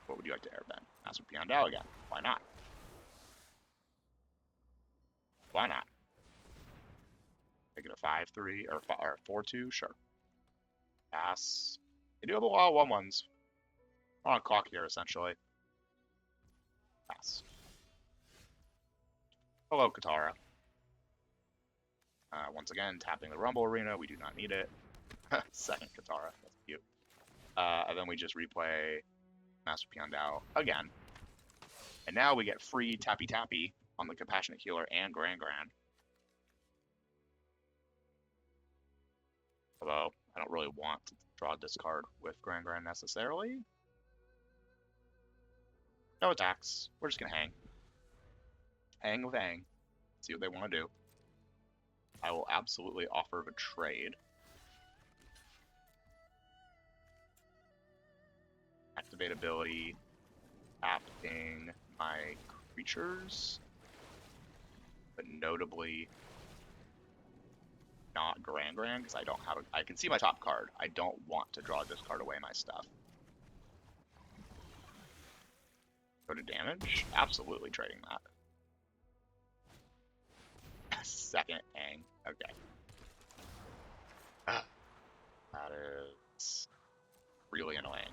What would you like to airbend? Master Peon Dao again. Why not? Why not? Make it a 5/3 or 4/2, sure. Pass. They do have a lot of 1/1s. We're on clock here essentially. Pass. Hello, Katara. Once again, tapping the Rumble Arena. We do not need it. Second Katara. That's cute. And then we just replay Master Peon Dao again. And now we get free Tappy Tappy on the Compassionate Healer and Gran. Although, I don't really want to draw a discard with Gran necessarily. No attacks. We're just going to hang. Hang with Aang. See what they want to do. I will absolutely offer a trade. Activate ability. Tapping my creatures. But notably not Gran because I don't have I can see my top card. I don't want to draw this card away my stuff. Go to damage? Absolutely trading that. Second Aang. Okay. That is really annoying.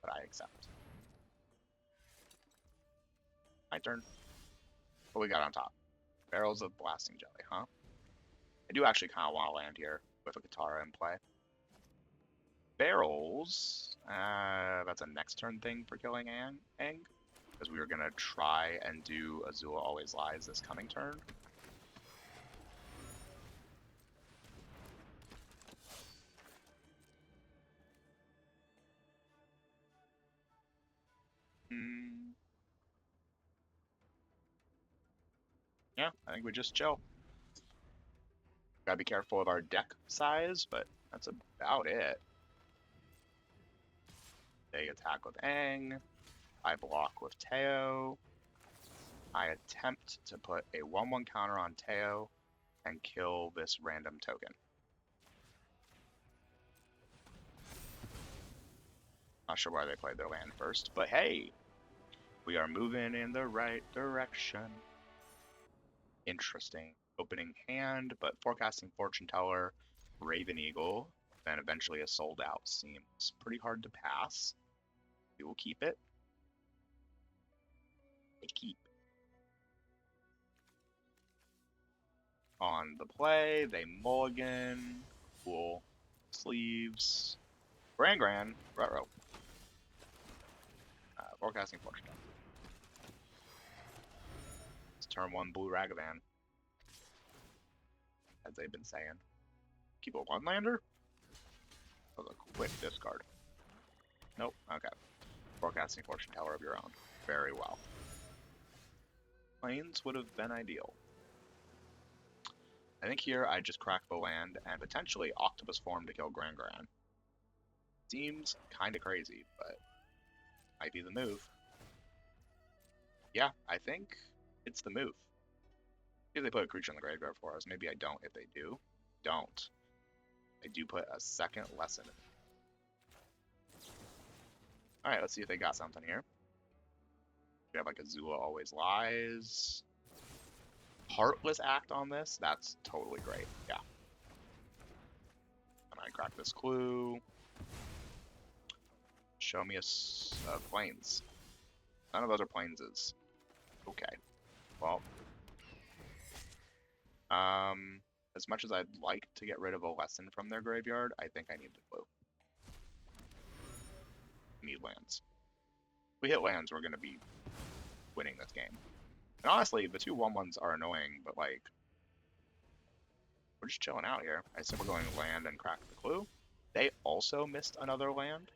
But I accept. My turn. What we got on top? Barrels of Blasting Jelly, huh? I do actually kind of want to land here with a Katara in play. Barrels, that's a next turn thing for killing Aang, because we were going to try and do Azula Always Lies this coming turn. Yeah, I think we just chill. Gotta be careful of our deck size, but that's about it. They attack with Aang. I block with Teo. I attempt to put a 1/1 counter on Teo and kill this random token. Not sure why they played their land first, but hey, we are moving in the right direction. Interesting. Opening hand, but forecasting Fortune Teller, Raven Eagle, then eventually a sold out seems pretty hard to pass. We will keep it. A keep. On the play, they mulligan. Cool. Sleeves. Gran, Ruh-roh. Forecasting Fortune Teller. It's turn 1 Blue Ragavan. As they've been saying. Keep a 1-lander? That was a quick discard. Nope, okay. Forecasting Fortune Teller of your own. Very well. Plains would have been ideal. I think here I just crack the land and potentially Octopus Form to kill Gran. Seems kinda crazy, but might be the move. Yeah, I think it's the move. If they put a creature in the graveyard for us, maybe I don't if they do. Don't. I do put a second lesson in. Alright, let's see if they got something here. We have like Azula Always Lies. Heartless Act on this, that's totally great, yeah. I might crack this clue. Show me a plains. None of those are plainses. Okay, well. As much as I'd like to get rid of a lesson from their graveyard, I think I need the clue. Need lands. If we hit lands, we're going to be winning this game. And honestly, the two 1/1s are annoying, but like, we're just chilling out here. I said we're going to land and crack the clue. They also missed another land.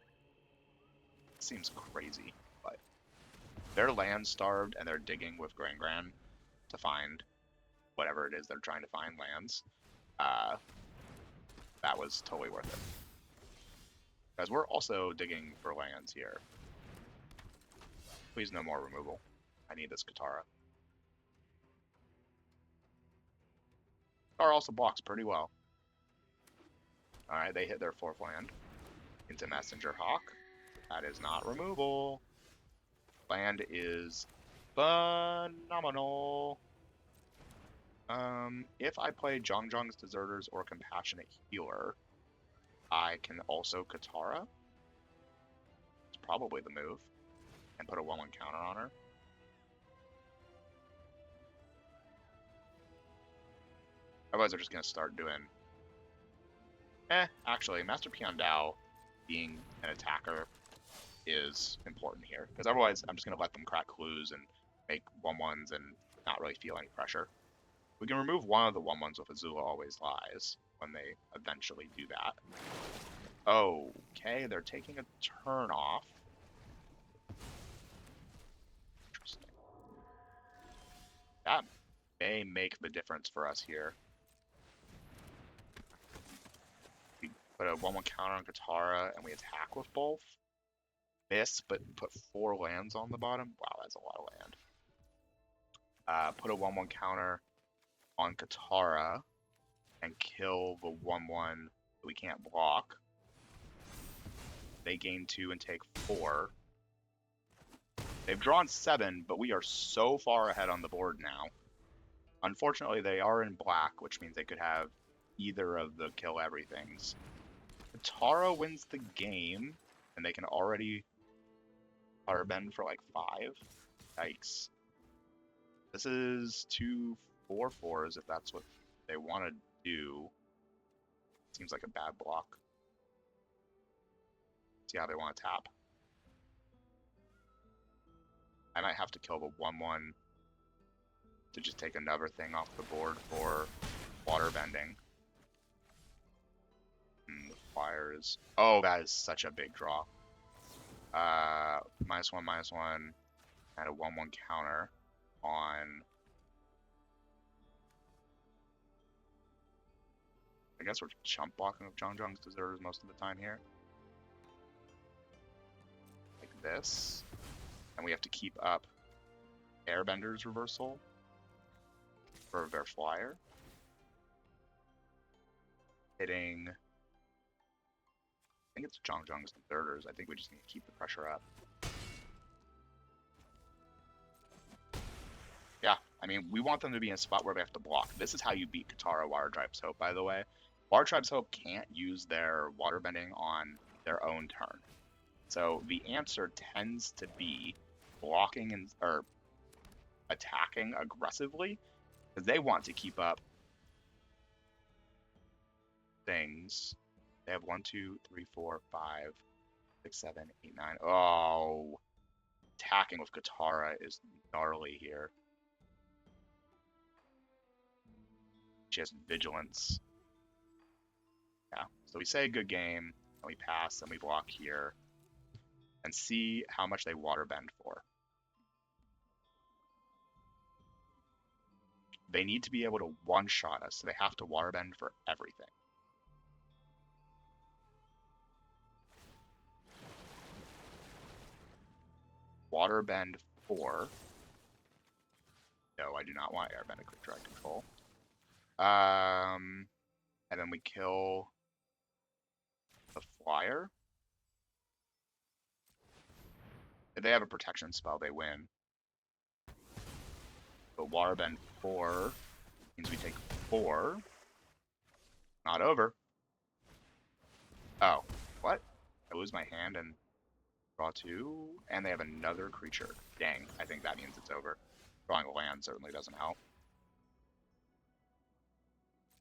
Seems crazy, but they're land starved and they're digging with Gran to find whatever it is they're trying to find lands. That was totally worth it. Because we're also digging for lands here. Please no more removal. I need this Katara. Katara also blocks pretty well. Alright, they hit their 4th land into Messenger Hawk. That is not removal. Land is phenomenal. If I play Zhongzhang's Deserters or Compassionate Healer, I can also Katara. It's probably the move. And put a 1/1 counter on her. Otherwise, they're just going to start doing... Actually, Master Peon Dao being an attacker is important here. Because otherwise, I'm just going to let them crack clues and make 1/1s and not really feel any pressure. We can remove one of the 1/1s with Azula Always Lies when they eventually do that. Okay, they're taking a turn off. Interesting. That may make the difference for us here. We put a 1/1 counter on Katara and we attack with both. Miss, but put 4 lands on the bottom. Wow, that's a lot of land. Put a 1/1 counter on Katara and kill the 1/1 that we can't block. They gain 2 and take 4. They've drawn 7, but we are so far ahead on the board now. Unfortunately, they are in black, which means they could have either of the kill everythings. Katara wins the game, and they can already Airbend for like 5. Yikes. This is 2 4/4s if that's what they want to do. Seems like a bad block. See how they want to tap. I might have to kill the 1/1 to just take another thing off the board for water bending. The flyers. Oh, that is such a big draw. -1/-1, and a 1/1 counter on. I guess we're chump blocking with Zhongzhang's Deserters most of the time here. Like this. And we have to keep up Airbender's reversal for their flyer. Hitting. I think it's Zhongzhang's Deserters. I think we just need to keep the pressure up. Yeah, I mean, we want them to be in a spot where they have to block. This is how you beat Katara Water Tribe's Hope, by the way. Water Tribe's Hope can't use their water bending on their own turn. So the answer tends to be blocking and or attacking aggressively because they want to keep up things. They have 1, 2, 3, 4, 5, 6, 7, 8, 9. Oh, attacking with Katara is gnarly here. She has vigilance. Yeah, so we say good game, and we pass, and we block here, and see how much they water bend for. They need to be able to one-shot us, so they have to water bend for everything. Water bend 4. No, I do not want airbend a quick drag control. And then we kill the flyer. If they have a protection spell, they win. But waterbend 4 means we take 4. Not over. Oh, what? I lose my hand and draw 2, and they have another creature. Dang, I think that means it's over. Drawing a land certainly doesn't help.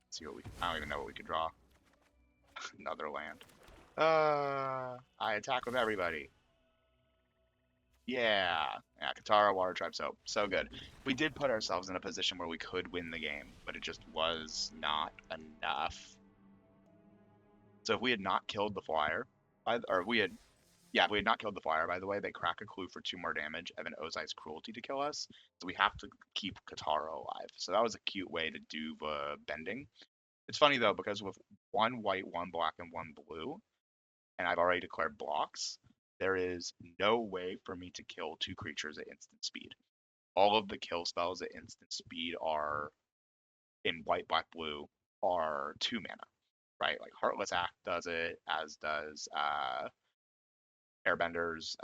Let's see what we. I don't even know what we could draw. Another land. I attack with everybody. Yeah, yeah, Katara, Water Tribe Soap. So good. We did put ourselves in a position where we could win the game, but it just was not enough. So if we had not killed the flyer, or we had, yeah, if we had not killed the flyer, by the way, they crack a clue for 2 more damage, Evan Ozai's cruelty to kill us. So we have to keep Katara alive. So that was a cute way to do the bending. It's funny though, because with 1 white, 1 black, and 1 blue, and I've already declared blocks, there is no way for me to kill 2 creatures at instant speed. All of the kill spells at instant speed are in white, black, blue are 2 mana, right? Like Heartless Act does it, as does Airbender's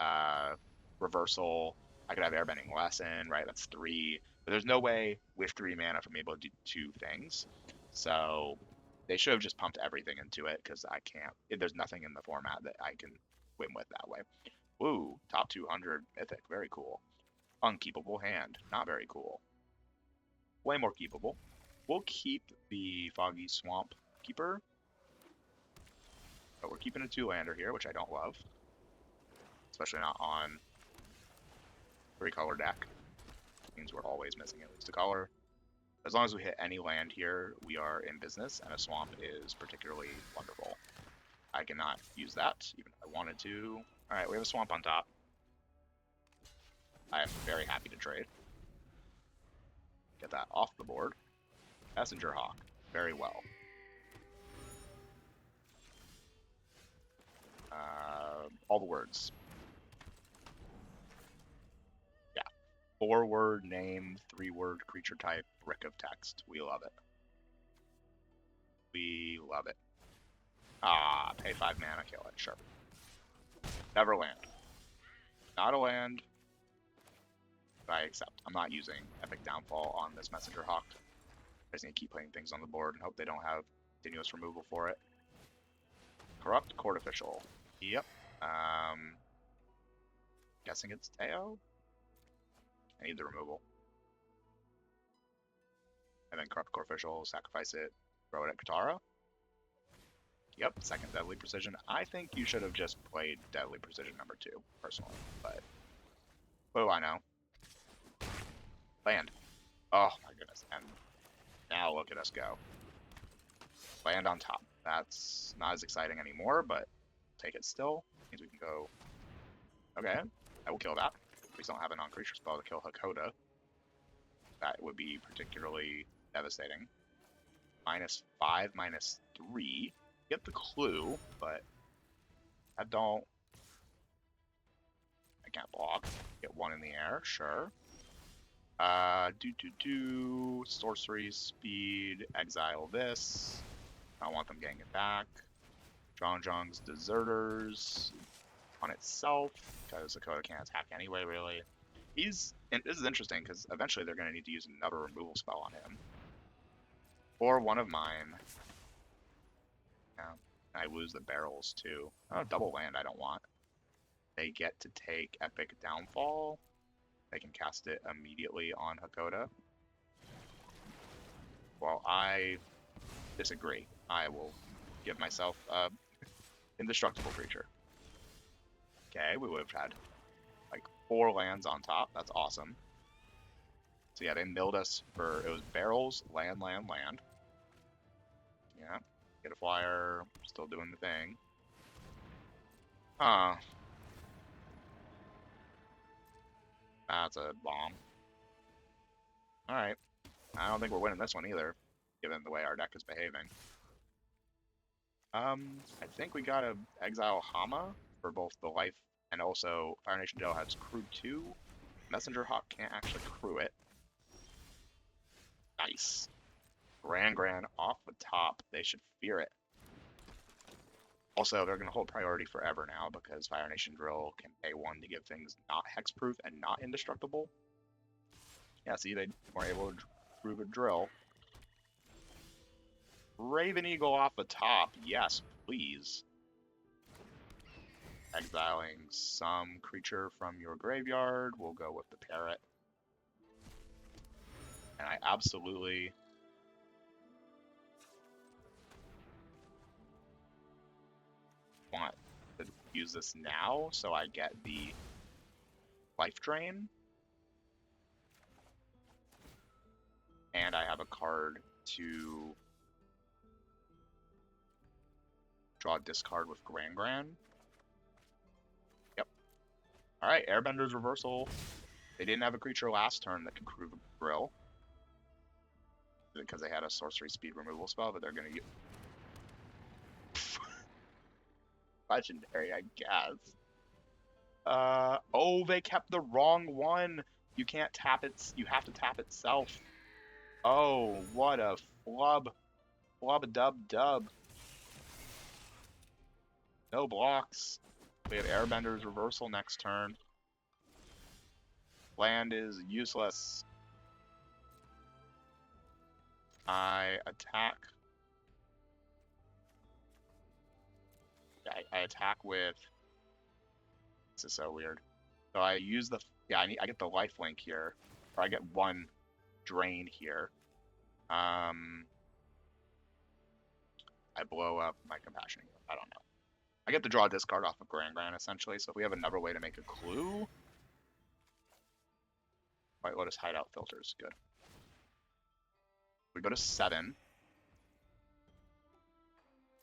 Reversal. I could have Airbending Lesson, right? That's 3. But there's no way with 3 mana for me able to do 2 things. So they should have just pumped everything into it because I can't. There's nothing in the format that I can win with that way. Woo, top 200 Mythic, very cool. Unkeepable hand, not very cool. Way more keepable. We'll keep the Foggy Swamp Keeper, but we're keeping a 2-lander here, which I don't love, especially not on 3-color deck. It means we're always missing at least a color. As long as we hit any land here, we are in business, and a swamp is particularly wonderful. I cannot use that, even if I wanted to. Alright, we have a swamp on top. I am very happy to trade. Get that off the board. Messenger Hawk, very well. All the words. Yeah. 4-word name, 3-word creature type, brick of text. We love it. We love it. Ah, pay 5 mana, kill it. Sure. Never land. Not a land. I accept. I'm not using Epic Downfall on this Messenger Hawk. I just need to keep putting things on the board and hope they don't have continuous removal for it. Corrupt Court Official. Yep. Guessing it's Teo? I need the removal. And then Corrupt Court Official, sacrifice it, throw it at Katara. Yep, second Deadly Precision. I think you should have just played Deadly Precision number 2, personally, but what do I know? Land. Oh my goodness, and now look at us go. Land on top. That's not as exciting anymore, but take it still. Means we can go. Okay, I will kill that. We don't have a non-creature spell to kill Hakoda. That would be particularly devastating. -5, -3. Get the clue, but I don't. I can't block. Get 1 in the air, sure. Sorcery, speed, exile this. I don't want them getting it back. Zhong's Deserters on itself, because Dakota can't attack anyway, really. And this is interesting, because eventually they're going to need to use another removal spell on him. Or one of mine. Yeah, I lose the barrels, too. Oh, double land I don't want. They get to take Epic Downfall. They can cast it immediately on Hakoda. Well, I disagree. I will give myself indestructible creature. Okay, we would have had like 4 lands on top. That's awesome. So yeah, they milled us for, it was barrels, land. Yeah, get a flyer, still doing the thing. Huh. That's a bomb. Alright. I don't think we're winning this one either, given the way our deck is behaving. I think we gotta exile Hama for both the life and also Fire Nation Dell has crew 2. Messenger Hawk can't actually crew it. Nice. Grand off the top. They should fear it. Also, they're going to hold priority forever now because Fire Nation Drill can pay 1 to give things not hexproof and not indestructible. Yeah, see, they were able to prove a drill. Raven Eagle off the top. Yes, please. Exiling some creature from your graveyard. We'll go with the Parrot. And I absolutely want to use this now so I get the life drain. And I have a card to draw a discard with Gran. Yep. Alright, Airbender's reversal. They didn't have a creature last turn that could crew the drill. Because they had a sorcery speed removal spell, but they're gonna use legendary, I guess. Oh, they kept the wrong one. You can't tap it. You have to tap itself. Oh, what a flub. Flub a dub dub. No blocks. We have Airbender's reversal next turn. Land is useless. I attack. I attack with. This is so weird. So I use the. Yeah, I get the life link here, or I get one drain here. I blow up my compassion. I don't know. I get to draw a discard off of Gran essentially. So if we have another way to make a clue. White Lotus hideout filters. Good. We go to 7.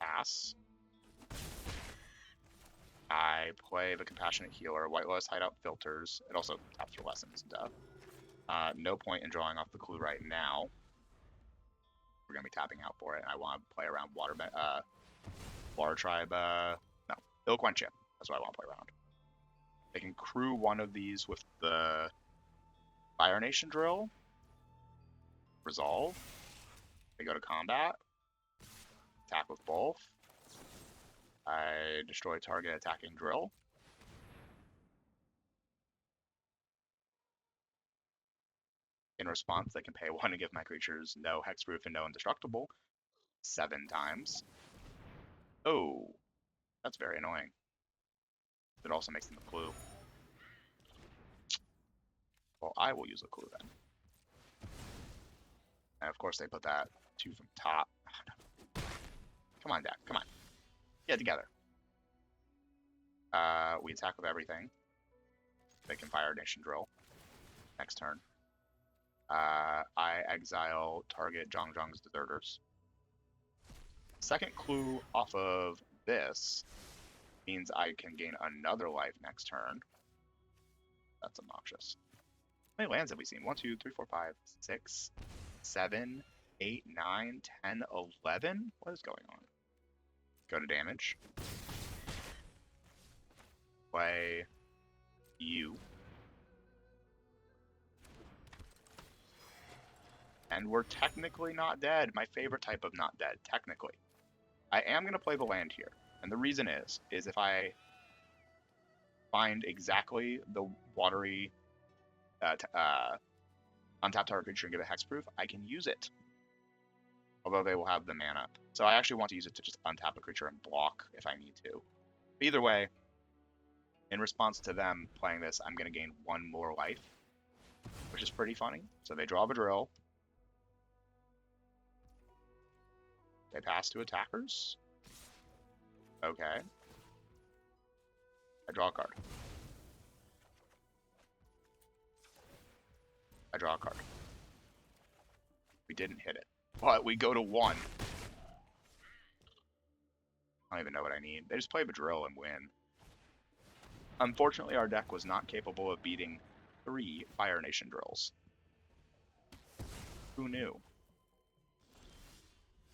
Pass. I play the Compassionate Healer. White Lotus hideout filters. It also taps for lessons. Duh. No point in drawing off the clue right now. We're gonna be tapping out for it, and I want to play around Water Tribe. No, Illiquent Chip. That's what I want to play around. They can crew one of these with the Fire Nation Drill. Resolve. They go to combat. Attack with both. I destroy target attacking drill. In response, they can pay 1 to give my creatures no hexproof and no indestructible 7 times. Oh, that's very annoying. It also makes them a clue. Well, I will use a clue then. And of course they put that 2 from top. Come on, deck. Come on. Get together. We attack with everything. They can Fire Nation Drill. Next turn. I exile target Zhang's Deserters. Second clue off of this means I can gain another life next turn. That's obnoxious. How many lands have we seen? 1, 2, 3, 4, 5, 6, 7, 8, 9, 10, 11? What is going on? Go to damage. Play you. And we're technically not dead. My favorite type of not dead, technically. I am going to play the land here. And the reason is if I find exactly the watery untap target creature and give it hexproof, I can use it. Although they will have the mana. So I actually want to use it to just untap a creature and block if I need to. Either way, in response to them playing this, I'm going to gain 1 more life, which is pretty funny. So they draw the drill. They pass to attackers. Okay. I draw a card. I draw a card. We didn't hit it. But we go to 1. I don't even know what I need. They just play the drill and win. Unfortunately, our deck was not capable of beating 3 Fire Nation drills. Who knew?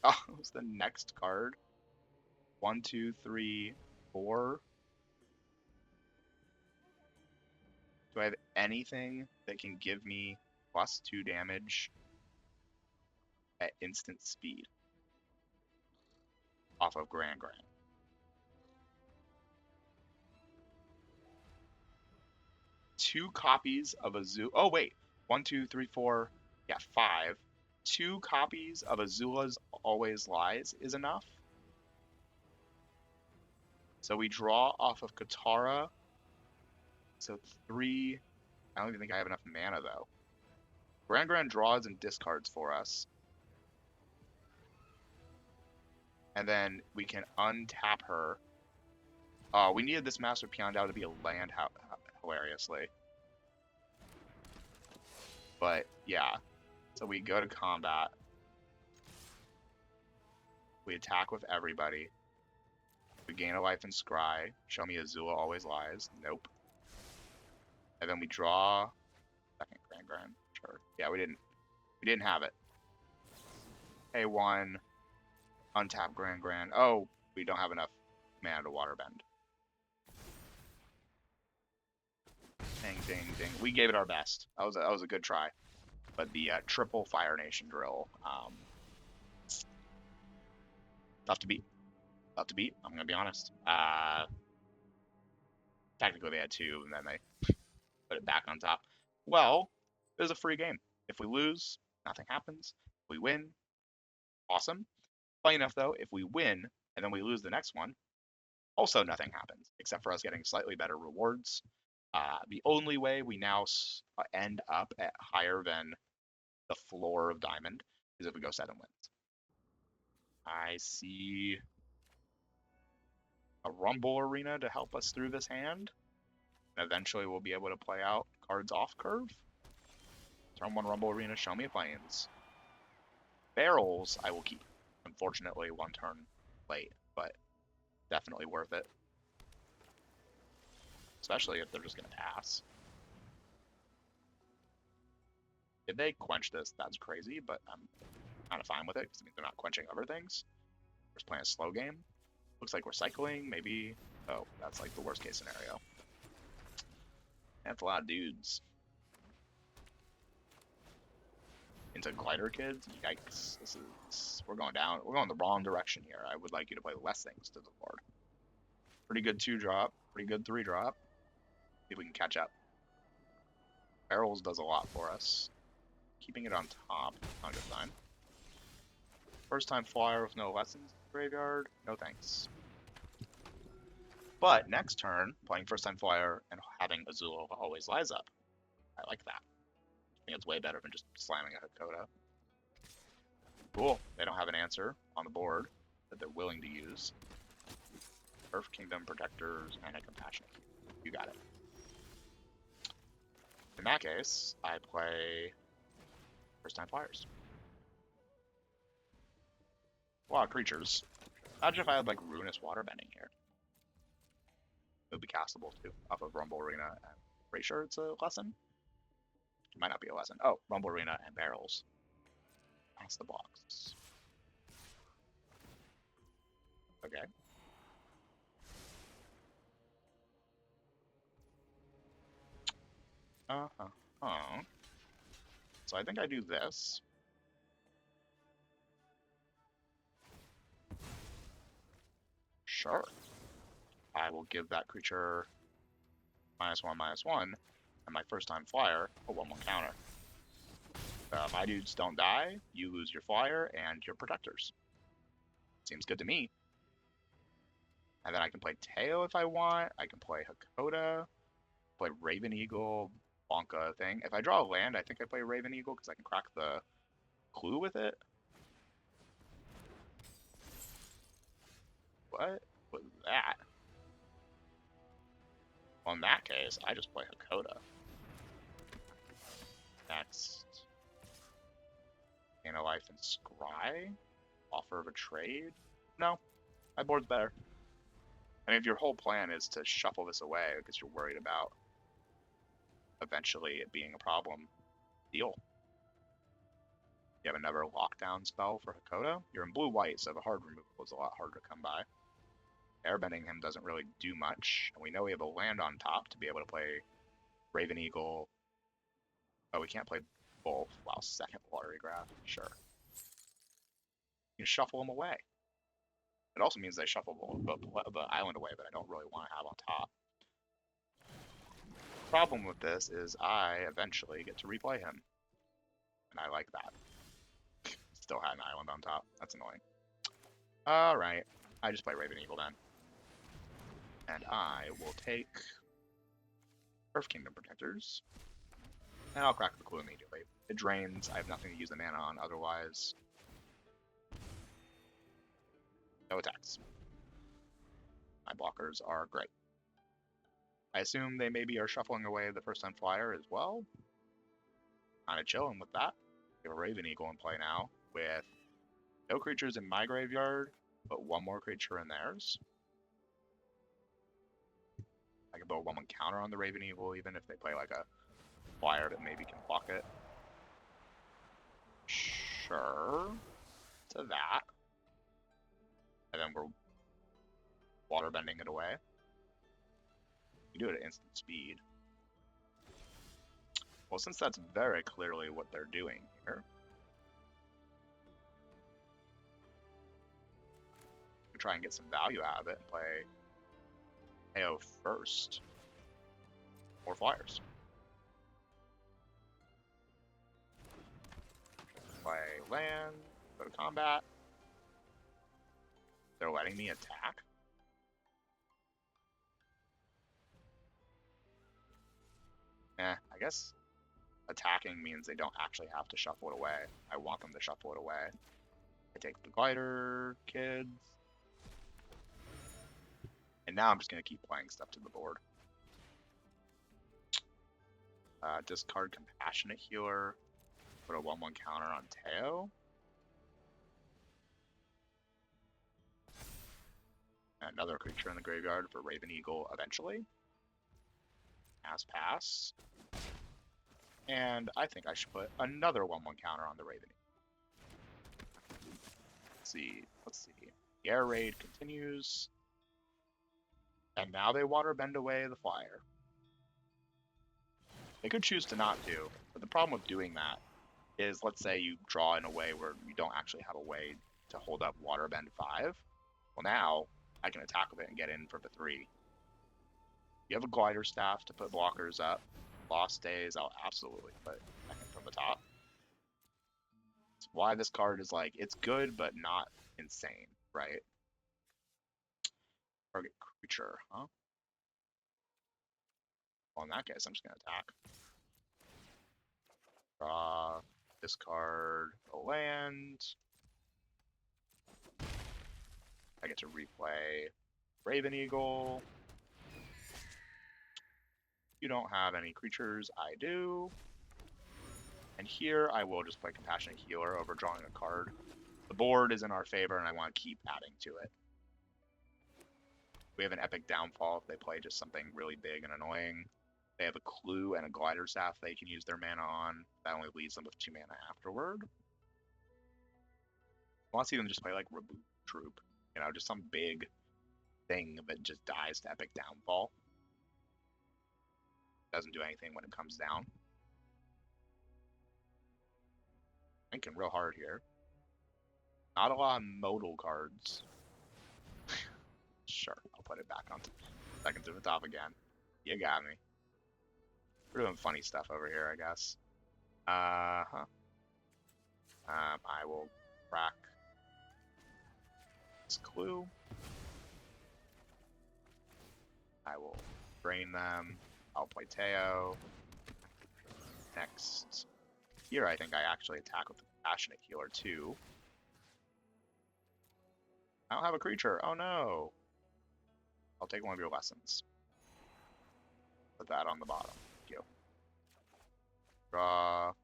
Oh, it was the next card. 1, 2, 3, 4. Do I have anything that can give me +2 damage at instant speed off of Gran? 2 copies of Azula. Oh wait, 1, 2, 3, 4. Yeah, 5. 2 copies of Azula's Always Lies is enough. So we draw off of Katara. So 3. I don't even think I have enough mana though. Gran draws and discards for us. And then we can untap her. Oh, we needed this Master Piandao to be a land hilariously. But yeah, so we go to combat. We attack with everybody. We gain a life and scry. Show me Azula always lies. Nope. And then we draw second Grand. Sure. Yeah, we didn't have it. A1, untap Grand. Oh, we don't have enough mana to waterbend. Ding. We gave it our best. That was a good try. But the triple Fire Nation drill, tough to beat. Tough to beat. I'm gonna be honest. Technically they had two, and then they put it back on top. Well, it was a free game. If we lose, nothing happens. If we win, awesome. Funny enough, though, if we win and then we lose the next one, also nothing happens, except for us getting slightly better rewards. The only way we now end up at higher than the floor of Diamond is if we go 7 wins. I see a Rumble Arena to help us through this hand. And eventually we'll be able to play out cards off curve. Turn 1 Rumble Arena, show me planes. Barrels I will keep. Unfortunately, 1 turn late, but definitely worth it. Especially if they're just going to pass. If they quench this, that's crazy, but I'm kind of fine with it because it means they're not quenching other things. We're just playing a slow game. Looks like we're cycling, maybe. Oh, that's like the worst case scenario. That's a lot of dudes. Into glider kids? Yikes. We're going down. We're going the wrong direction here. I would like you to play less things to the board. Pretty good 2-drop. Pretty good 3-drop. See if we can catch up. Barrels does a lot for us. Keeping it on top, not a good sign. First time flyer with no lessons. Graveyard, no thanks. But next turn, playing first time flyer and having Azula always lies up. I like that. I think it's way better than just slamming a Hakoda. Cool. They don't have an answer on the board that they're willing to use. Earth Kingdom, Protectors, and a Compassionate. You got it. In that case, I play first time flyers. A lot of creatures. Imagine if I had like Ruinous Waterbending here. It would be castable too, off of Rumble Arena. I'm pretty sure it's a lesson. It might not be a lesson. Oh, Rumble Arena and Barrels. Pass the box. Okay. So I think I do this. Sure. I will give that creature -1/-1, and my first time flyer a 1/1 counter. My dudes don't die, you lose your flyer and your protectors. Seems good to me. And then I can play Teo if I want. I can play Hakoda, play Raven Eagle, Bonka thing. If I draw a land, I think I play Raven Eagle because I can crack the clue with it. What was that? Well, in that case, I just play Hakoda. Next. Gain a life and scry? Offer of a trade? No. My board's better. I mean, if your whole plan is to shuffle this away because you're worried about eventually it being a problem, deal. You have another lockdown spell for Hakoda. You're in blue-white, so the hard removal is a lot harder to come by. Airbending him doesn't really do much, and we know we have a land on top to be able to play Raven Eagle. Oh, we can't play both. Wow, second Watery Graph. Sure. You can shuffle them away. It also means they shuffle the island away, but I don't really want to have on top. Problem with this is I eventually get to replay him, and I like that. Still had an island on top. That's annoying. Alright. I just play Raven Eagle then. And I will take Earth Kingdom Protectors. And I'll crack the clue immediately. It drains. I have nothing to use the mana on otherwise. No attacks. My blockers are great. I assume they maybe are shuffling away the first time flyer as well. kind of chilling with that. We have a Raven Eagle in play now with no creatures in my graveyard, but one more creature in theirs. I can build 1/1 counter on the Raven Eagle, even if they play like a flyer that maybe can block it. Sure. To that. And then we're water bending it away. You do it at instant speed. Well, since that's very clearly what they're doing here, we try and get some value out of it and play AO first. More flyers. Play land, go to combat. They're letting me attack. I guess attacking means they don't actually have to shuffle it away. I want them to shuffle it away. I take the glider, kids. And now I'm just going to keep playing stuff to the board. Discard Compassionate Healer. Put a 1/1 counter on Teo. Another creature in the graveyard for Raven Eagle eventually. Pass. And I think I should put another 1/1 counter on the Raven Eagle. Let's see. The air raid continues. And now they water bend away the flyer. They could choose to not do, but the problem with doing that is, let's say you draw in a way where you don't actually have a way to hold up water bend 5. Well, now I can attack with it and get in for the 3. You have a glider staff to put blockers up. Lost days, I'll absolutely put from the top. That's why this card is like, it's good, but not insane, right? Target creature, huh? Well, in that case, I'm just going to attack. Draw, discard a land. I get to replay Raven Eagle. You don't have any creatures, I do. And here I will just play Compassionate Healer over drawing a card. The board is in our favor and I want to keep adding to it. We have an Epic Downfall if they play just something really big and annoying. They have a Clue and a Glider Staff they can use their mana on. That only leaves them with 2 mana afterward. I want to see them just play like Reboot Troop. You know, just some big thing that just dies to Epic Downfall. Doesn't do anything when it comes down. Thinking real hard here. Not a lot of modal cards. Sure, I'll put it back on second to the top again. You got me. We're doing funny stuff over here, I guess. I will crack this Clue. I will drain them. I'll play Teo. Next. Here I think I actually attack with the Compassionate Healer too. I don't have a creature. Oh no. I'll take one of your lessons. Put that on the bottom. Thank you. Draw.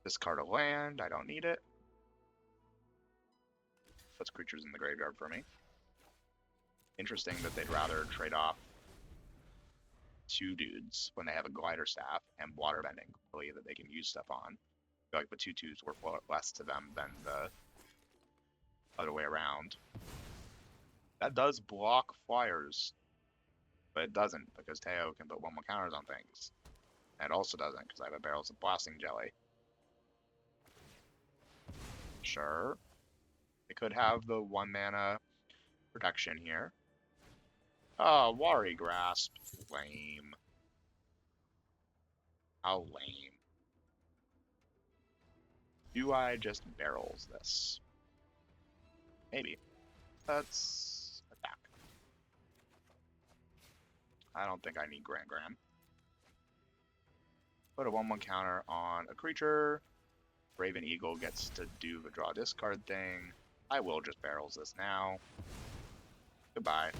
Discard a land. I don't need it. Puts creatures in the graveyard for me. Interesting that they'd rather trade off 2 dudes when they have a Glider Staff and water bending really that they can use stuff on. I feel like the 2/2s were less to them than the other way around. That does block flyers, but it doesn't because Teo can put 1/1 counters on things. And it also doesn't because I have a Barrels of Blasting Jelly. Sure. It could have the 1 mana protection here. Oh, Wari Grasp. Lame. How lame. Do I just barrels this? Maybe. Let's attack. I don't think I need Grand. Put a 1/1 counter on a creature. Raven Eagle gets to do the draw discard thing. I will just barrels this now. Goodbye.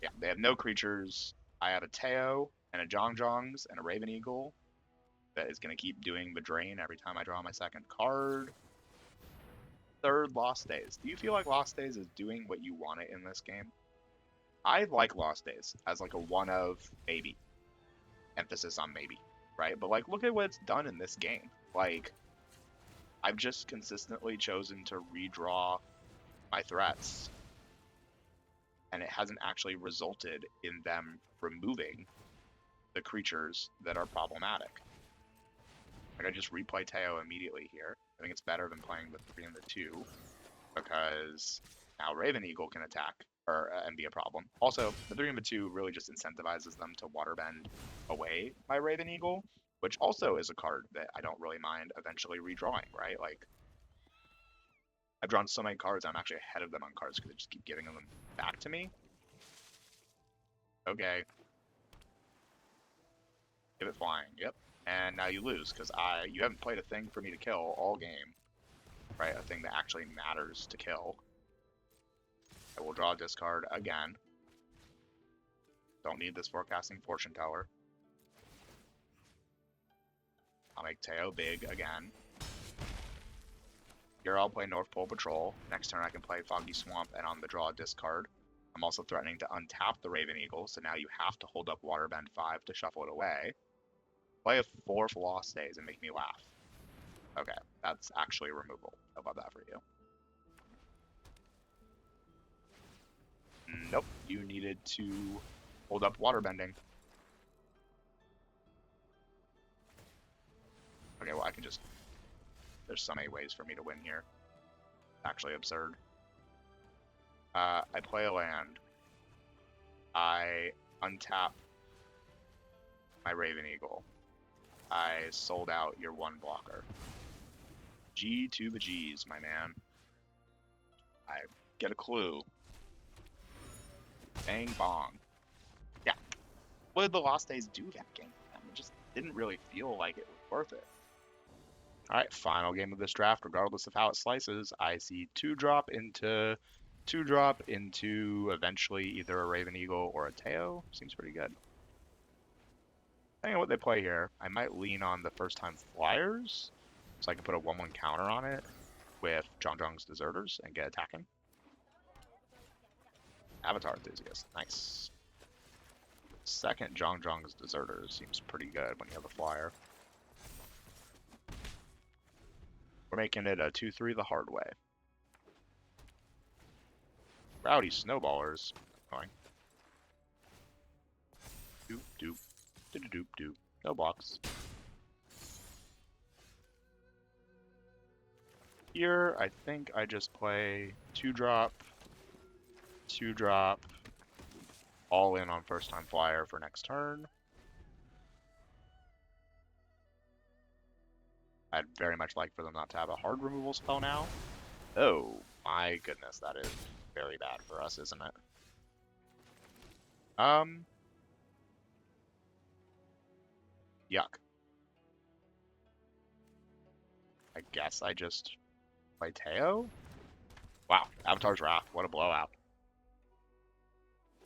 Yeah, they have no creatures. I have a Teo. and a Jongjongs and a Raven Eagle that is going to keep doing the drain every time I draw my second card. Third, Lost Days. Do you feel like Lost Days is doing what you want it in this game? I like Lost Days as like a one of maybe. Emphasis on maybe, right? But like, look at what it's done in this game. Like, I've just consistently chosen to redraw my threats, and it hasn't actually resulted in them removing the creatures that are problematic. Like, I just replay Teo immediately here. I think it's better than playing the 3 and the 2, because now Raven Eagle can attack and be a problem. Also, the 3 and the 2 really just incentivizes them to waterbend away my Raven Eagle, which also is a card that I don't really mind eventually redrawing, right? Like, I've drawn so many cards, I'm actually ahead of them on cards because they just keep giving them back to me. Okay. Give it flying. Yep. And now you lose because you haven't played a thing for me to kill all game, right? A thing that actually matters to kill. I will draw a discard again. Don't need this forecasting fortune teller. I'll make Teo big again. Here I'll play North Pole Patrol. Next turn I can play Foggy Swamp, and on the draw a discard. I'm also threatening to untap the Raven Eagle, so now you have to hold up Waterbend 5 to shuffle it away. Play a 4 for Lost Days and make me laugh. Okay, that's actually a removal. I love that for you. Nope, you needed to hold up Waterbending. Okay, well I can just... There's so many ways for me to win here. Actually absurd. I play a land. I untap my Raven Eagle. I sold out your 1 blocker. G to the G's, my man. I get a clue. Bang bong. Yeah. What did the Lost Days do that game? It just didn't really feel like it was worth it. Alright, final game of this draft, regardless of how it slices. I see 2-drop into eventually either a Raven Eagle or a Teo. Seems pretty good. Depending on what they play here, I might lean on the first time Flyers, so I can put a 1/1 counter on it with Jong's Deserters and get attacking. Avatar Enthusiast, nice. Second Jong's Deserters seems pretty good when you have a Flyer. We're making it a 2-3 the hard way. Rowdy Snowballers. Going. Doop doop. Doop doop doop. No blocks. Here, I think I just play 2-drop, 2-drop, all in on first time Flyer for next turn. I'd very much like for them not to have a hard removal spell now. Oh, my goodness, that is very bad for us, isn't it? Yuck. I guess I just play Teo? Wow, Avatar's Wrath, what a blowout.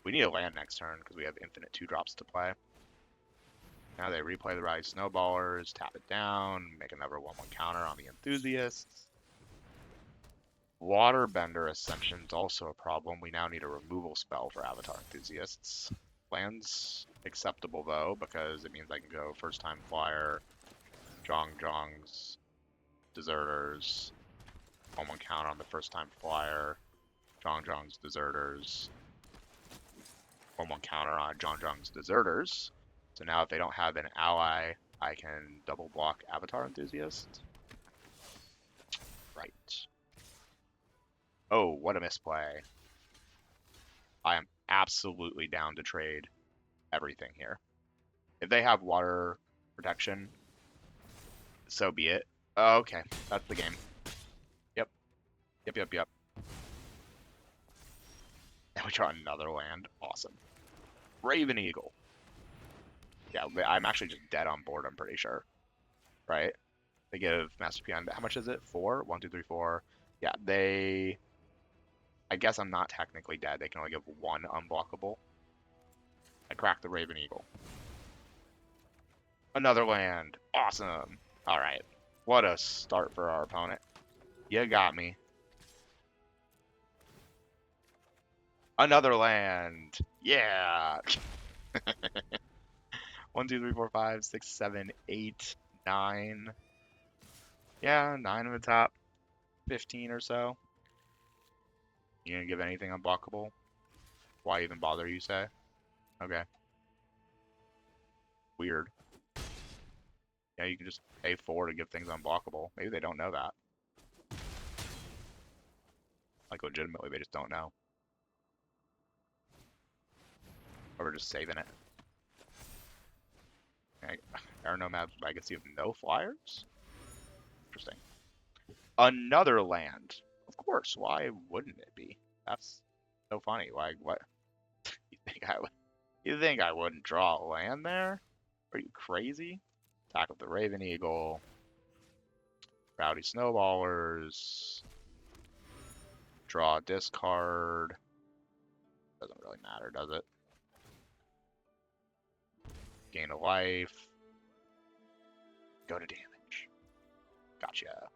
We need a land next turn because we have infinite 2-drops to play. Now they replay the Rise Snowballers, tap it down, make another 1/1 counter on the Enthusiasts. Waterbender Ascension's also a problem. We now need a removal spell for Avatar Enthusiasts. Land's acceptable though, because it means I can go first time Flyer, Jong's Deserters, 1/1 counter on the first time Flyer, Jong's Deserters, 1/1 counter on Jong's Deserters. So now if they don't have an ally, I can double block Avatar Enthusiast. Right. Oh, what a misplay. I am absolutely down to trade everything here. If they have water protection, so be it. Oh, okay, that's the game. Yep. Yep. Now we draw another land. Awesome. Raven Eagle. Yeah, I'm actually just dead on board, I'm pretty sure. Right? They give Master Peon, how much is it? 4? 1, 2, 3, 4. Yeah, they... I guess I'm not technically dead. They can only give 1 unblockable. I cracked the Raven Eagle. Another land. Awesome. All right. What a start for our opponent. You got me. Another land. Yeah. 1, 2, 3, 4, 5, 6, 7, 8, 9. Yeah, 9 in the top 15 or so. You gonna give anything unblockable? Why even bother, you say? Okay. Weird. Yeah, you can just pay 4 to give things unblockable. Maybe they don't know that. Like, legitimately, they just don't know. Or we're just saving it. Okay. Aeronomads, I guess you have no flyers? Interesting. Another land. Of course, why wouldn't it be? That's so funny. Like, what? You think you think I wouldn't draw a land there? Are you crazy? Attack with the Raven Eagle. Rowdy Snowballers. Draw a discard. Doesn't really matter, does it? Gain a life. Go to damage. Gotcha.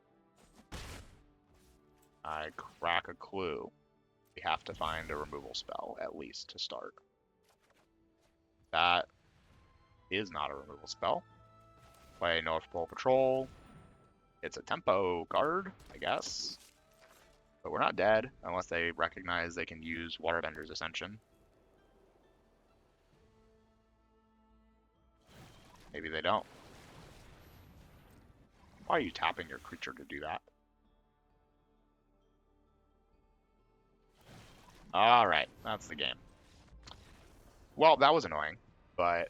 I crack a clue. We have to find a removal spell, at least, to start. That is not a removal spell. Play North Pole Patrol. It's a tempo card, I guess. But we're not dead, unless they recognize they can use Waterbender's Ascension. Maybe they don't. Why are you tapping your creature to do that? Alright, that's the game. Well, that was annoying, but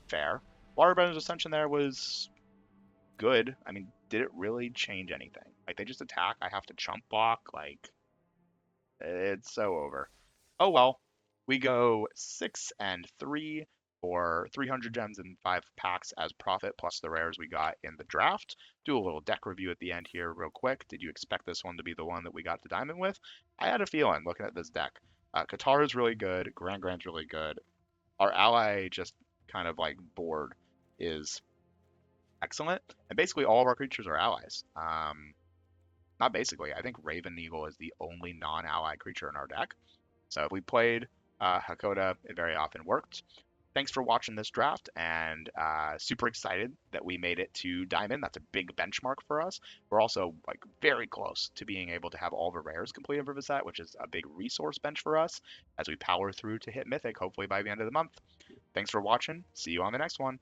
fair. Waterbender's Ascension there was good. I mean, did it really change anything? Like, they just attack, I have to chump block, like, it's so over. Oh well, we go 6 and 3 for 300 gems and 5 packs as profit, plus the rares we got in the draft. Do a little deck review at the end here real quick. Did you expect this one to be the one that we got the diamond with? I had a feeling looking at this deck. Qatar is really good, Grand's really good. Our ally just kind of like board is excellent, and basically all of our creatures are allies. Not basically, I think Raven Eagle is the only non-ally creature in our deck. So if we played Hakoda, it very often worked. Thanks for watching this draft, and super excited that we made it to Diamond. That's a big benchmark for us. We're also like very close to being able to have all the rares completed for the set, which is a big resource bench for us as we power through to hit Mythic, hopefully by the end of the month. Thanks for watching. See you on the next one.